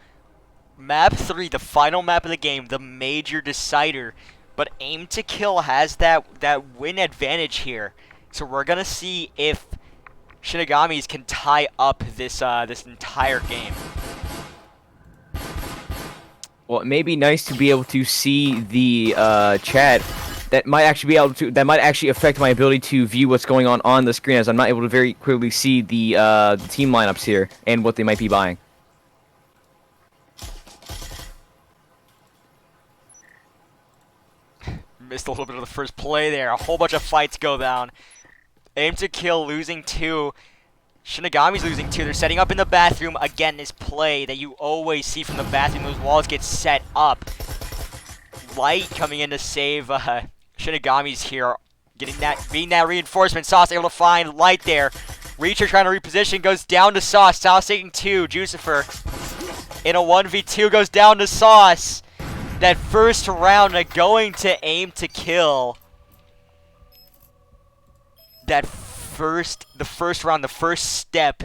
Map 3, the final map of the game, the major decider. But Aim to Kill has that win advantage here. So we're gonna see if Shinigamis can tie up this entire game. Well, it may be nice to be able to see the chat. That might actually affect my ability to view what's going on the screen, as I'm not able to very clearly see the team lineups here and what they might be buying. Missed a little bit of the first play there. A whole bunch of fights go down. Aim to Kill losing 2. Shinigami's losing 2. They're setting up in the bathroom. Again, this play that you always see from the bathroom. Those walls get set up. Light coming in to save Shinigami's here. Being that reinforcement. Sauce able to find Light there. Reacher trying to reposition. Goes down to Sauce. Sauce taking 2. Jucifer in a 1v2 goes down to Sauce. That first round going to Aim to Kill. The first round, the first step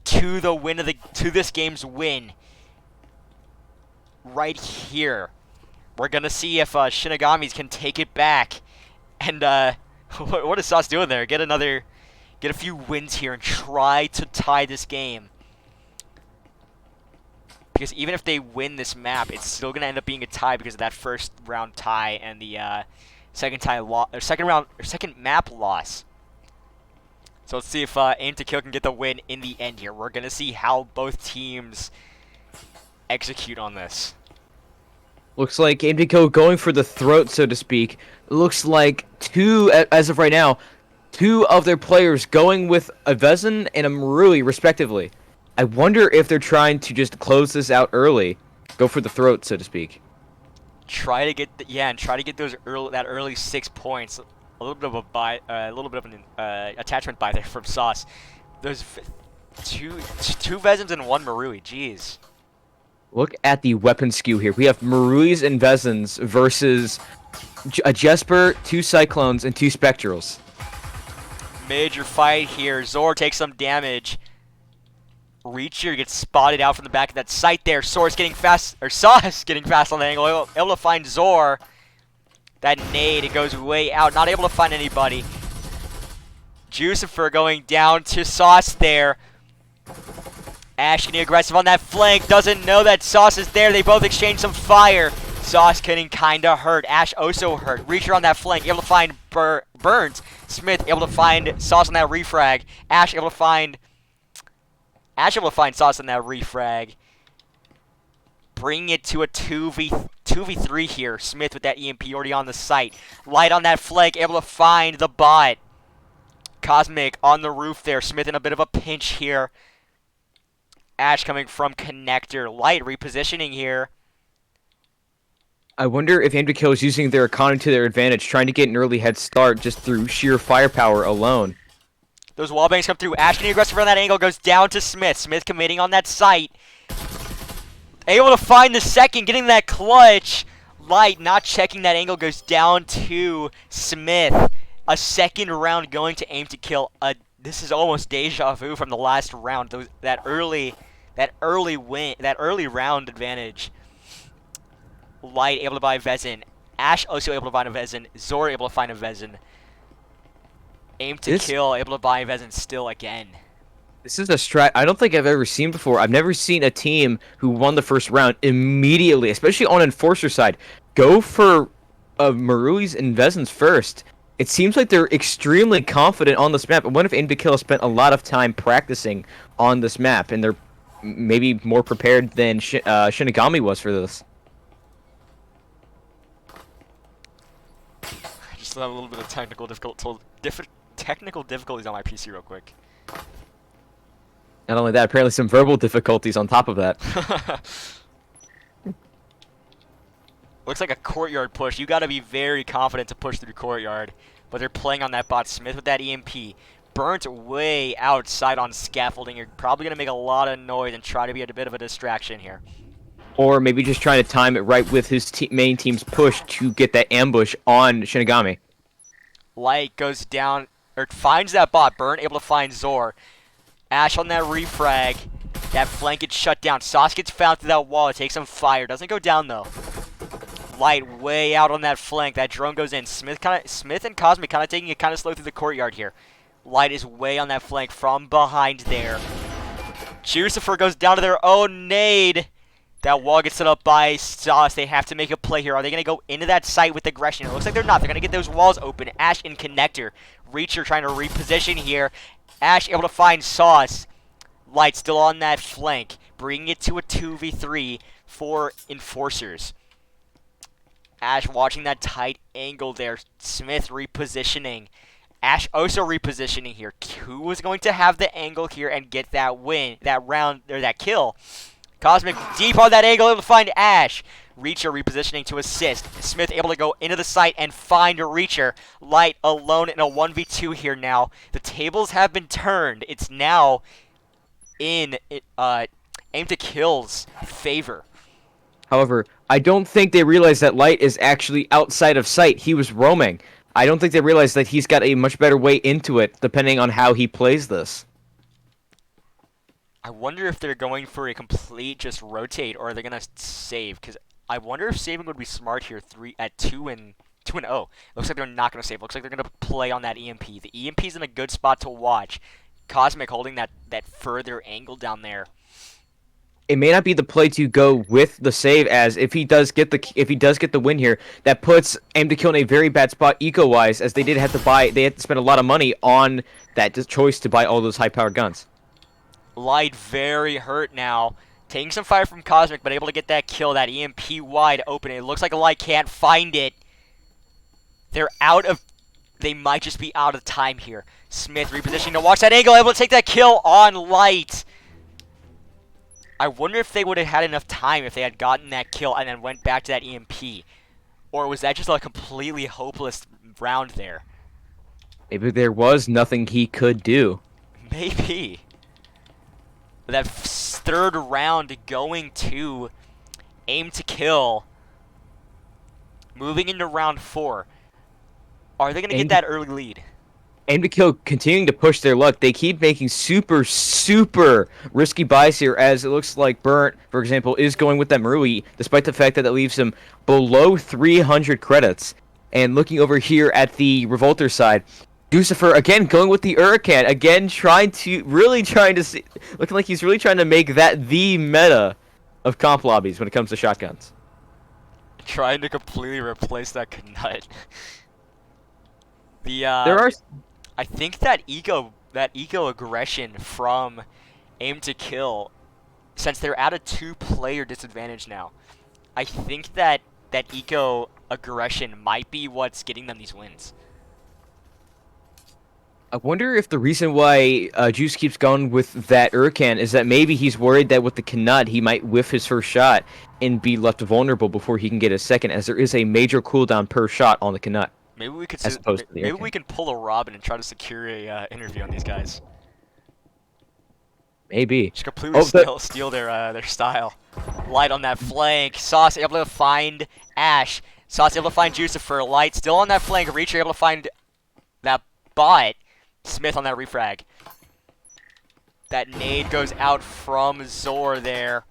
to the win of to this game's win. Right here. We're gonna see if Shinigamis can take it back. And what is Sauce doing there? Get a few wins here and try to tie this game. Because even if they win this map, it's still gonna end up being a tie because of that first round tie and the second map loss. So let's see if Aim to Kill can get the win in the end here. We're gonna see how both teams execute on this. Looks like Aim to Kill going for the throat, so to speak. It looks like as of right now, 2 of their players going with a Vezin and a Marui, respectively. I wonder if they're trying to just close this out early, go for the throat, so to speak. Try to get those early 6 points. A little bit of an attachment buy there from Sauce. Those two Vezins and 1 Marui. Jeez. Look at the weapon skew here. We have Maruis and Vezins versus a Jesper, 2 Cyclones, and 2 Spectrals. Major fight here. Zor takes some damage. Reacher gets spotted out from the back of that site there. Sauce getting fast on the angle. Able to find Zor. That nade, it goes way out. Not able to find anybody. Jucifer going down to Sauce there. Ash getting aggressive on that flank. Doesn't know that Sauce is there. They both exchange some fire. Sauce getting kinda hurt. Ash also hurt. Reacher on that flank. Able to find Burns. Smith able to find Sauce on that refrag. Ash able to find Sauce on that refrag. Bring it to a 2v3 here. Smith with that EMP already on the site. Light on that flank, able to find the bot. Cosmic on the roof there. Smith in a bit of a pinch here. Ash coming from connector. Light repositioning here. I wonder if Aim to Kill is using their economy to their advantage, trying to get an early head start just through sheer firepower alone. Those wall bangs come through. Ash getting aggressive from that angle. Goes down to Smith. Smith committing on that site. Able to find the second. Getting that clutch. Light not checking that angle. Goes down to Smith. A second round going to Aim to Kill. This is almost deja vu from the last round. That early round advantage. Light able to buy Vezin. Ash also able to find a Vezin. Zor able to find a Vezin. Aim to Kill, able to buy Vezin still again. This is a strat I don't think I've ever seen before. I've never seen a team who won the first round immediately, especially on Enforcer side, go for Maruis and Vezins first. It seems like they're extremely confident on this map. I wonder if Aim to Kill has spent a lot of time practicing on this map, and they're maybe more prepared than Shinigami was for this. I just have a little bit of technical difficulties on my PC real quick. Not only that, apparently some verbal difficulties on top of that. Looks like a courtyard push. You got to be very confident to push through courtyard. But they're playing on that bot. Smith with that EMP. Burnt way outside on scaffolding. You're probably going to make a lot of noise and try to be a bit of a distraction here. Or maybe just trying to time it right with his main team's push to get that ambush on Shinigami. Light goes down, or finds that bot. Burnt able to find Zor. Ash on that refrag. That flank gets shut down. Sauce gets found through that wall. It takes some fire. Doesn't go down, though. Light way out on that flank. That drone goes in. Smith and Cosmic kind of taking it kind of slow through the courtyard here. Light is way on that flank from behind there. Jucifer goes down to their own nade. That wall gets set up by Sauce. They have to make a play here. Are they going to go into that site with aggression? It looks like they're not. They're going to get those walls open. Ash in connector. Reacher trying to reposition here. Ash able to find Sauce. Light still on that flank. Bringing it to a 2v3 for Enforcers. Ash watching that tight angle there. Smith repositioning. Ash also repositioning here. Who was going to have the angle here and get that win, that round, or that kill? Cosmic deep on that angle, able to find Ash. Reacher repositioning to assist. Smith able to go into the site and find a Reacher. Light alone in a 1v2 here now. The tables have been turned. It's now in Aim to Kill's favor. However, I don't think they realize that Light is actually outside of sight. He was roaming. I don't think they realize that he's got a much better way into it, depending on how he plays this. I wonder if they're going for a complete just rotate, or are they gonna save? Because I wonder if saving would be smart here. 2 and 0. Looks like they're not gonna save. Looks like they're gonna play on that EMP. The EMP's in a good spot to watch. Cosmic holding that further angle down there. It may not be the play to go with the save, as if he does get the win here, that puts Aim to Kill in a very bad spot eco-wise, as they had to spend a lot of money on that choice to buy all those high-powered guns. Light very hurt now. Taking some fire from Cosmic, but able to get that kill. That EMP wide open. It looks like Light can't find it. They might just be out of time here. Smith repositioning to watch that angle. Able to take that kill on Light. I wonder if they would have had enough time if they had gotten that kill and then went back to that EMP. Or was that just a completely hopeless round there? Maybe there was nothing he could do. Maybe. That third round going to Aim to Kill. Moving into round 4. Are they going to get that early lead? Aim to Kill continuing to push their luck. They keep making super risky buys here, as it looks like Burnt, for example, is going with that Marui, despite the fact that it leaves him below 300 credits. And looking over here at the Revolter side, Lucifer again going with the Hurricane, again looking like he's really trying to make that the meta of comp lobbies when it comes to shotguns. Trying to completely replace that Knut. I think that eco aggression from Aim to Kill, since they're at a 2-player disadvantage now, I think that eco aggression might be what's getting them these wins. I wonder if the reason why Juice keeps going with that Hurricane is that maybe he's worried that with the Knut he might whiff his first shot and be left vulnerable before he can get his second, as there is a major cooldown per shot on the Knut. Maybe we could maybe we can pull a Robin and try to secure a interview on these guys. Maybe. Just completely steal their style. Light on that flank. Sauce able to find Ash. Sauce able to find Jucifer. Light still on that flank. Reacher able to find that bot. Smith on that refrag. That nade goes out from Zor there.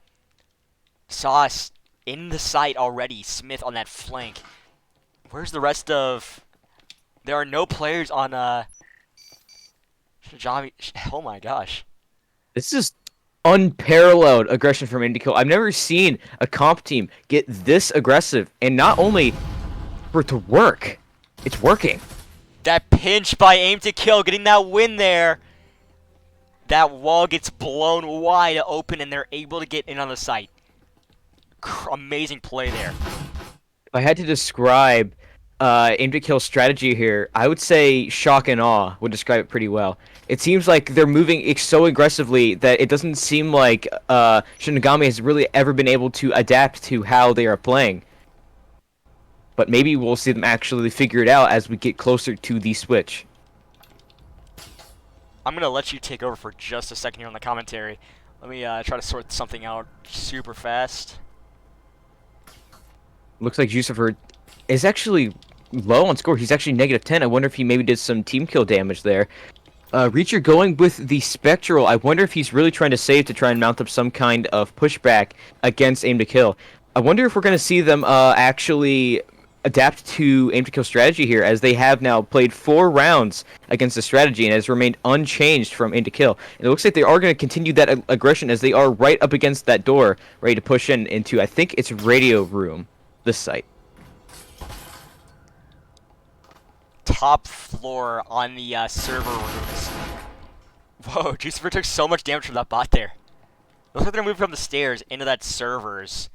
Sauce in the site already. Smith on that flank. Where's the rest of... There are no players on, Shinigamis. Oh my gosh. This is unparalleled aggression from Aim to Kill. I've never seen a comp team get this aggressive, and not only for it to work, it's working. That pinch by Aim to Kill, getting that win there. That wall gets blown wide open, and they're able to get in on the site. Amazing play there. If I had to describe Aim to Kill strategy here, I would say shock and awe would describe it pretty well. It seems like they're moving so aggressively that it doesn't seem like Shinigami has really ever been able to adapt to how they are playing. But maybe we'll see them actually figure it out as we get closer to the switch. I'm going to let you take over for just a second here on the commentary. Let me try to sort something out super fast. Looks like Jucifer is actually low on score. He's actually -10. I wonder if he maybe did some team kill damage there. Reacher going with the Spectral. I wonder if he's really trying to save to try and mount up some kind of pushback against Aim to Kill. I wonder if we're going to see them actually adapt to Aim to Kill strategy here, as they have now played 4 rounds against the strategy and has remained unchanged from Aim to Kill. And it looks like they are going to continue that aggression, as they are right up against that door, ready to push into, I think it's Radio Room, this site. Top floor on the server rooms. Whoa, Jucifer took so much damage from that bot there. Looks like they're moving from the stairs into that servers.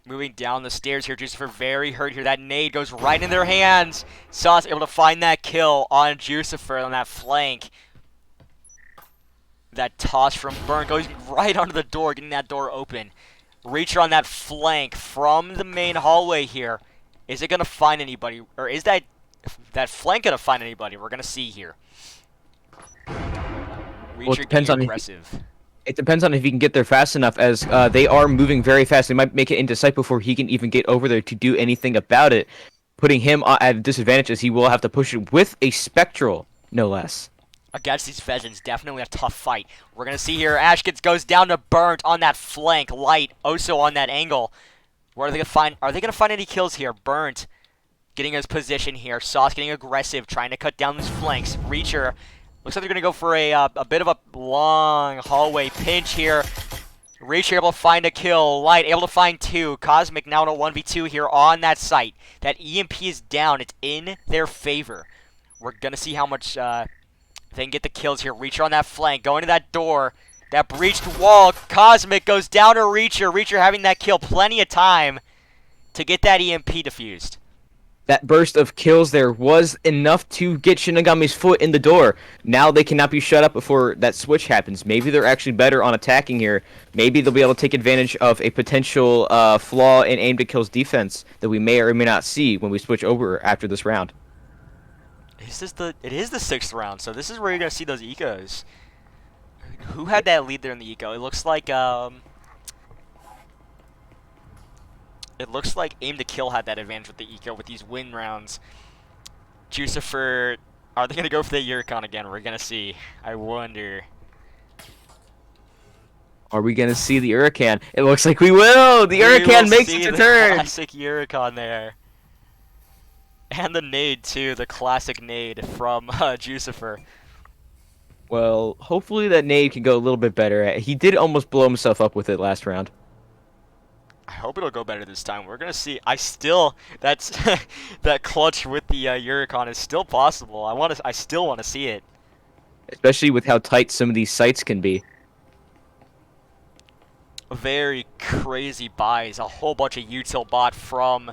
Moving down the stairs here, Jucifer very hurt here. That nade goes right in their hands. Sauce able to find that kill on Jucifer on that flank. That toss from Burn goes right under the door, getting that door open. Reacher on that flank from the main hallway here. Is it going to find anybody? Or is that flank going to find anybody? We're going to see here. Reacher Well, it depends on aggressive. It depends on if he can get there fast enough, as they are moving very fast. They might make it into sight before he can even get over there to do anything about it, putting him at a disadvantage, as he will have to push it with a Spectral, no less. Against these Pheasants, definitely a tough fight. We're going to see here, Ashkins goes down to Burnt on that flank. Light also on that angle. Where are they going to find? Are they going to find any kills here? Burnt getting his position here. Sauce getting aggressive, trying to cut down these flanks. Reacher looks like they're going to go for a bit of a long hallway pinch here. Reacher able to find a kill. Light able to find 2. Cosmic now in a 1v2 here on that site. That EMP is down. It's in their favor. We're going to see how much they can get the kills here. Reacher on that flank. Going to that door. That breached wall. Cosmic goes down to Reacher. Reacher having that kill. Plenty of time to get that EMP diffused. That burst of kills there was enough to get Shinigami's foot in the door. Now they cannot be shut up before that switch happens. Maybe they're actually better on attacking here. Maybe they'll be able to take advantage of a potential flaw in Aim to Kill's defense that we may or may not see when we switch over after this round. It is the 6th round, so this is where you're going to see those ecos. Who had that lead there in the eco? It looks like Aim to Kill had that advantage with the eco with these win rounds. Jucifer, are they going to go for the Yurikon again? We're going to see. I wonder. Are we going to see the Hurricane? It looks like we will! The Hurricane makes its return! Classic Yurikon there. And the nade, too. The classic nade from Jucifer. Well, hopefully that nade can go a little bit better. He did almost blow himself up with it last round. I hope it'll go better this time. We're gonna see. That's that clutch with the Yurikon is still possible. I still want to see it. Especially with how tight some of these sites can be. Very crazy buys. A whole bunch of util bot from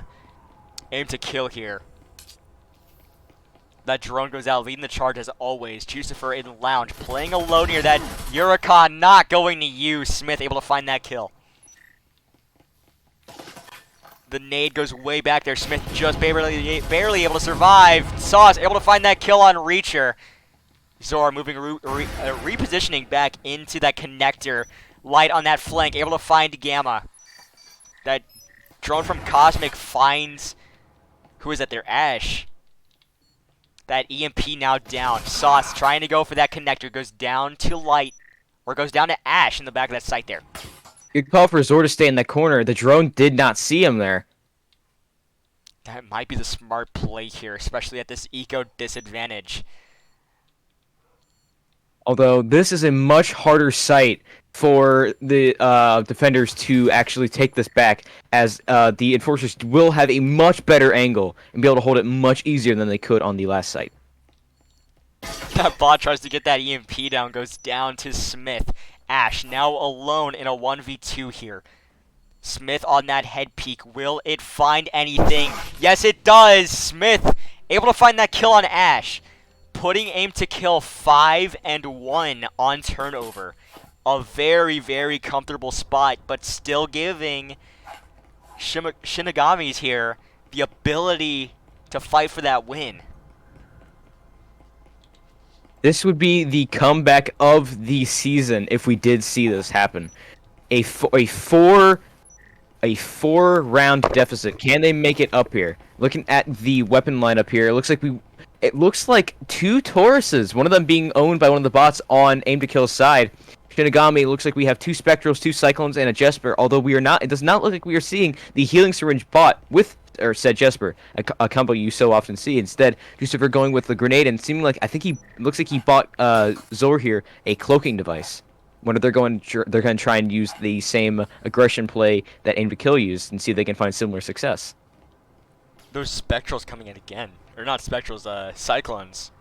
Aim to Kill here. That drone goes out, leading the charge as always. Jucifer in lounge, playing alone here. That Yurikon not going to use. Smith able to find that kill. The nade goes way back there. Smith just barely able to survive. Sauce able to find that kill on Reacher. Zora moving, repositioning back into that connector. Light on that flank, able to find Gamma. That drone from Cosmic finds, who is that there? Ash. That EMP now down. Sauce trying to go for that connector. Goes down to Light, or goes down to Ash in the back of that site there. Good call for Zor to stay in that corner. The drone did not see him there. That might be the smart play here, especially at this eco disadvantage. Although this is a much harder site for the defenders to actually take this back, as the enforcers will have a much better angle and be able to hold it much easier than they could on the last site. That bot tries to get that EMP down, goes down to Smith. Ash now alone in a 1v2 here. Smith on that head peak. Will it find anything? Yes, it does. Smith able to find that kill on Ash. Putting Aim to Kill 5-1 on turnover. A very, very comfortable spot, but still giving Shinigamis here the ability to fight for that win. This would be the comeback of the season if we did see this happen. A four round deficit. Can they make it up here? Looking at the weapon lineup here, it looks like It looks like two Tauruses, one of them being owned by one of the bots on Aim to Kill's side. Shinigami, looks like we have two Spectrals, two Cyclones, and a Jesper, although we are not, it does not look like we are seeing the Healing Syringe bot with, or said Jesper, a combo you so often see. Instead, Jucifer going with the grenade, and seeming like, I think he, looks like he bought, Zor here, a cloaking device. When they're going to try and use the same aggression play that Aim to Kill used, and see if they can find similar success. Those Spectrals coming in again. Or not Spectrals, Cyclones.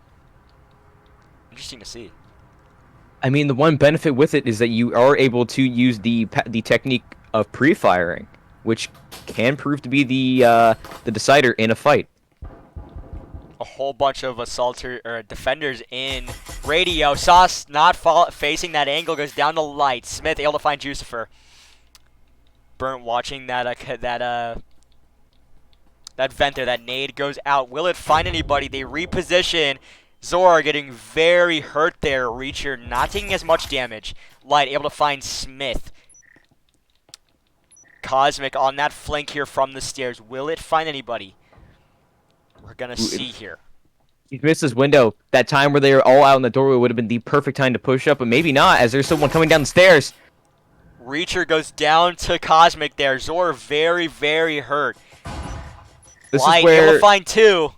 Interesting to see. I mean, the one benefit with it is that you are able to use the technique of pre-firing, which can prove to be the decider in a fight. A whole bunch of assaulter or defenders in radio. Sauce not facing that angle, goes down the light. Smith able to find Jucifer. Burnt watching that vent there. That nade goes out. Will it find anybody? They reposition. Zor getting very hurt there. Reacher not taking as much damage. Light able to find Smith. Cosmic on that flank here from the stairs. Will it find anybody? We're gonna see here. He missed his window. That time where they were all out in the doorway would have been the perfect time to push up, but maybe not, as there's someone coming down the stairs. Reacher goes down to Cosmic there. Zor very, very hurt. Light able to find two.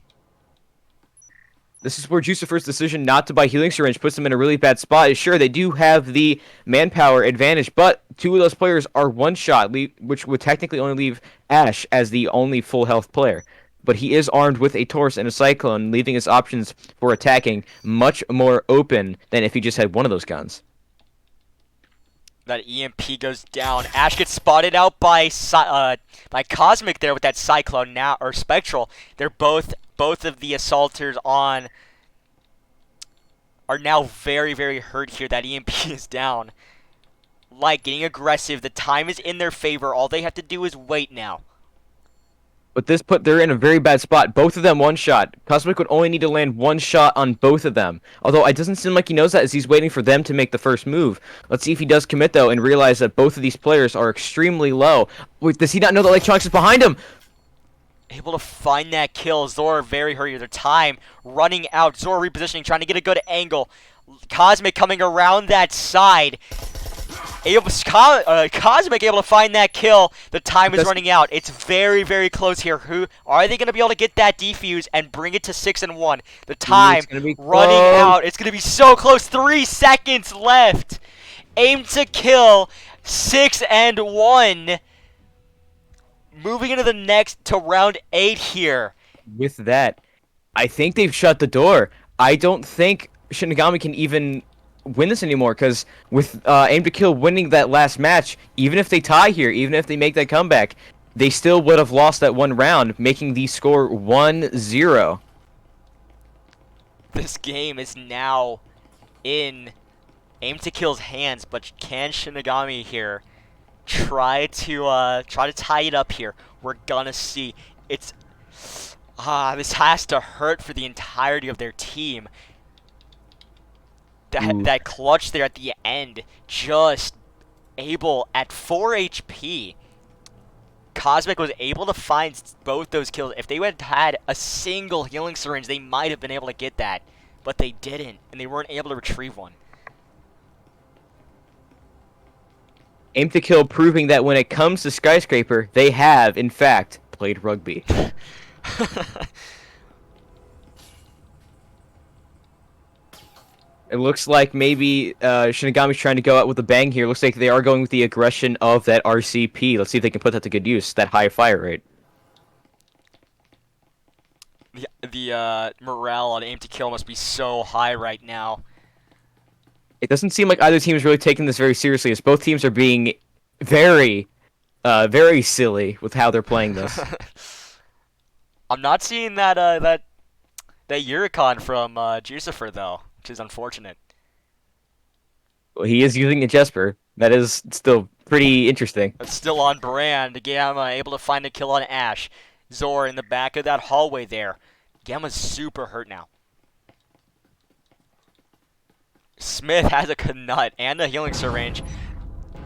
This is where Jucifer's decision not to buy Healing Syringe puts them in a really bad spot. Sure, they do have the manpower advantage, but two of those players are one-shot, which would technically only leave Ash as the only full health player. But he is armed with a Taurus and a Cyclone, leaving his options for attacking much more open than if he just had one of those guns. That EMP goes down. Ash gets spotted out by Cosmic there with that Cyclone now, or Spectral. They're both of the assaulters on are now very, very hurt here. That EMP is down. Light getting aggressive. The time is in their favor. All they have to do is wait now. But they're in a very bad spot. Both of them one shot. Cosmic would only need to land one shot on both of them. Although it doesn't seem like he knows that as he's waiting for them to make the first move. Let's see if he does commit though and realize that both of these players are extremely low. Wait, does he not know that Electronics is behind him? Able to find that kill. Zor very hurt. Their time running out. Zor repositioning, trying to get a good angle. Cosmic coming around that side. Cosmic able to find that kill. The time is running out. It's very, very close here. Who are they going to be able to get that defuse and bring it to 6-1? The time running out. It's going to be so close. 3 seconds left. Aim to kill. 6-1. Moving into the next to round 8 here. With that, I think they've shut the door. I don't think Shinigami can even win this anymore, because with Aim to Kill winning that last match, even if they tie here, even if they make that comeback, they still would have lost that one round, making the score 1-0. This game is now in Aim to Kill's hands, but can Shinigami here try to tie it up here? We're gonna see. It's this has to hurt for the entirety of their team. That clutch there at the end, just able at 4 HP. Cosmic was able to find both those kills. If they had had a single healing syringe, they might have been able to get that, but they didn't, and they weren't able to retrieve one. Aim to Kill proving that when it comes to Skyscraper, they have, in fact, played rugby. It looks like maybe Shinigami's trying to go out with a bang here. Looks like they are going with the aggression of that RCP. Let's see if they can put that to good use, that high fire rate. The morale on Aim to Kill must be so high right now. It doesn't seem like either team is really taking this very seriously, as both teams are being very, very silly with how they're playing this. I'm not seeing that Yurikon from Jucifer though, which is unfortunate. Well, he is using a Jesper. That is still pretty interesting. It's still on brand. Gamma able to find a kill on Ash. Zor in the back of that hallway there. Gamma's super hurt now. Smith has a nut and a healing syringe.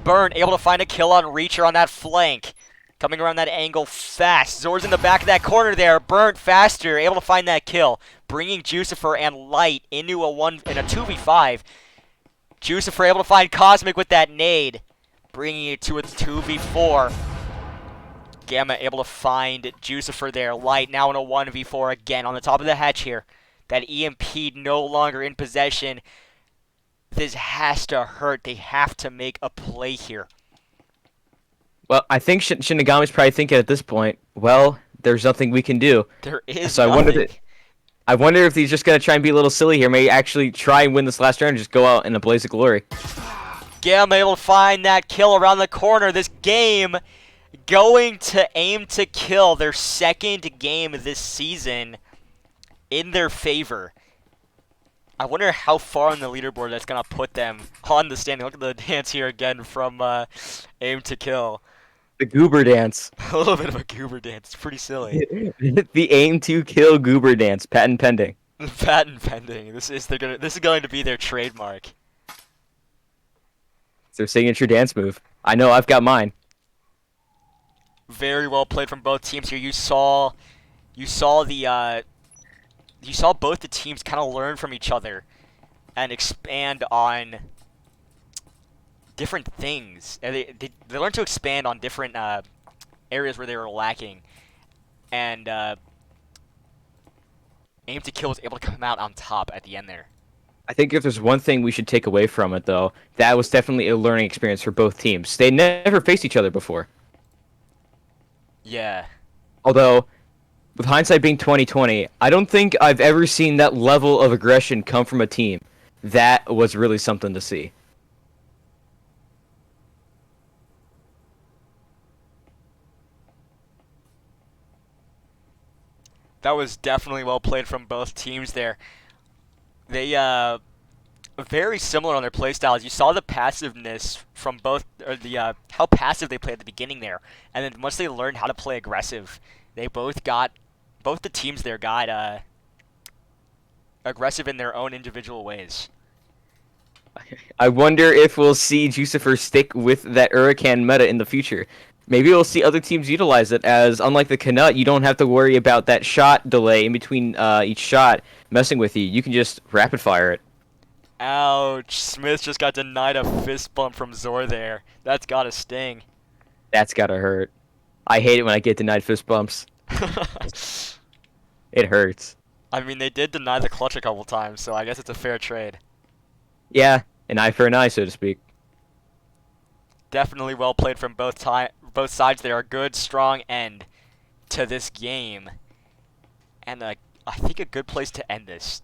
Burn able to find a kill on Reacher on that flank. Coming around that angle fast. Zord's in the back of that corner there. Burnt faster, able to find that kill. Bringing Jucifer and Light into a 2v5. Jucifer able to find Cosmic with that nade. Bringing it to a 2v4. Gamma able to find Jucifer there. Light now in a 1v4 again on the top of the hatch here. That EMP no longer in possession. This has to hurt. They have to make a play here. Well, I think Shinigami's probably thinking at this point, well, there's nothing we can do. There is so nothing. I wonder if he's just going to try and be a little silly here. Maybe actually try and win this last round and just go out in a blaze of glory. Gamma able to find that kill around the corner. This game going to aim to kill, their second game this season, in their favor. I wonder how far on the leaderboard that's going to put them on the standing. Look at the dance here again from Aim to Kill. The goober dance. A little bit of a goober dance. It's pretty silly. The Aim to Kill goober dance. Patent pending. Patent pending. This is going to be their trademark. It's their signature dance move. I know, I've got mine. Very well played from both teams here. You saw both the teams kind of learn from each other and expand on different things. And they learned to expand on different areas where they were lacking. And Aim to Kill was able to come out on top at the end there. I think if there's one thing we should take away from it, though, that was definitely a learning experience for both teams. They never faced each other before. Yeah. Although, with hindsight being 2020, I don't think I've ever seen that level of aggression come from a team. That was really something to see. That was definitely well played from both teams there. They very similar on their playstyles. You saw the passiveness from both, or the how passive they played at the beginning there, and then once they learned how to play aggressive, both the teams there got aggressive in their own individual ways. I wonder if we'll see Jucifer stick with that Huracan meta in the future. Maybe we'll see other teams utilize it, as unlike the K1ll, you don't have to worry about that shot delay in between each shot messing with you. You can just rapid fire it. Ouch! Smith just got denied a fist bump from Zor there. That's gotta sting. That's gotta hurt. I hate it when I get denied fist bumps. It hurts. I mean, they did deny the clutch a couple times, so I guess it's a fair trade. Yeah, an eye for an eye, so to speak. Definitely well played from both sides there. A good, strong end to this game. And I think a good place to end this.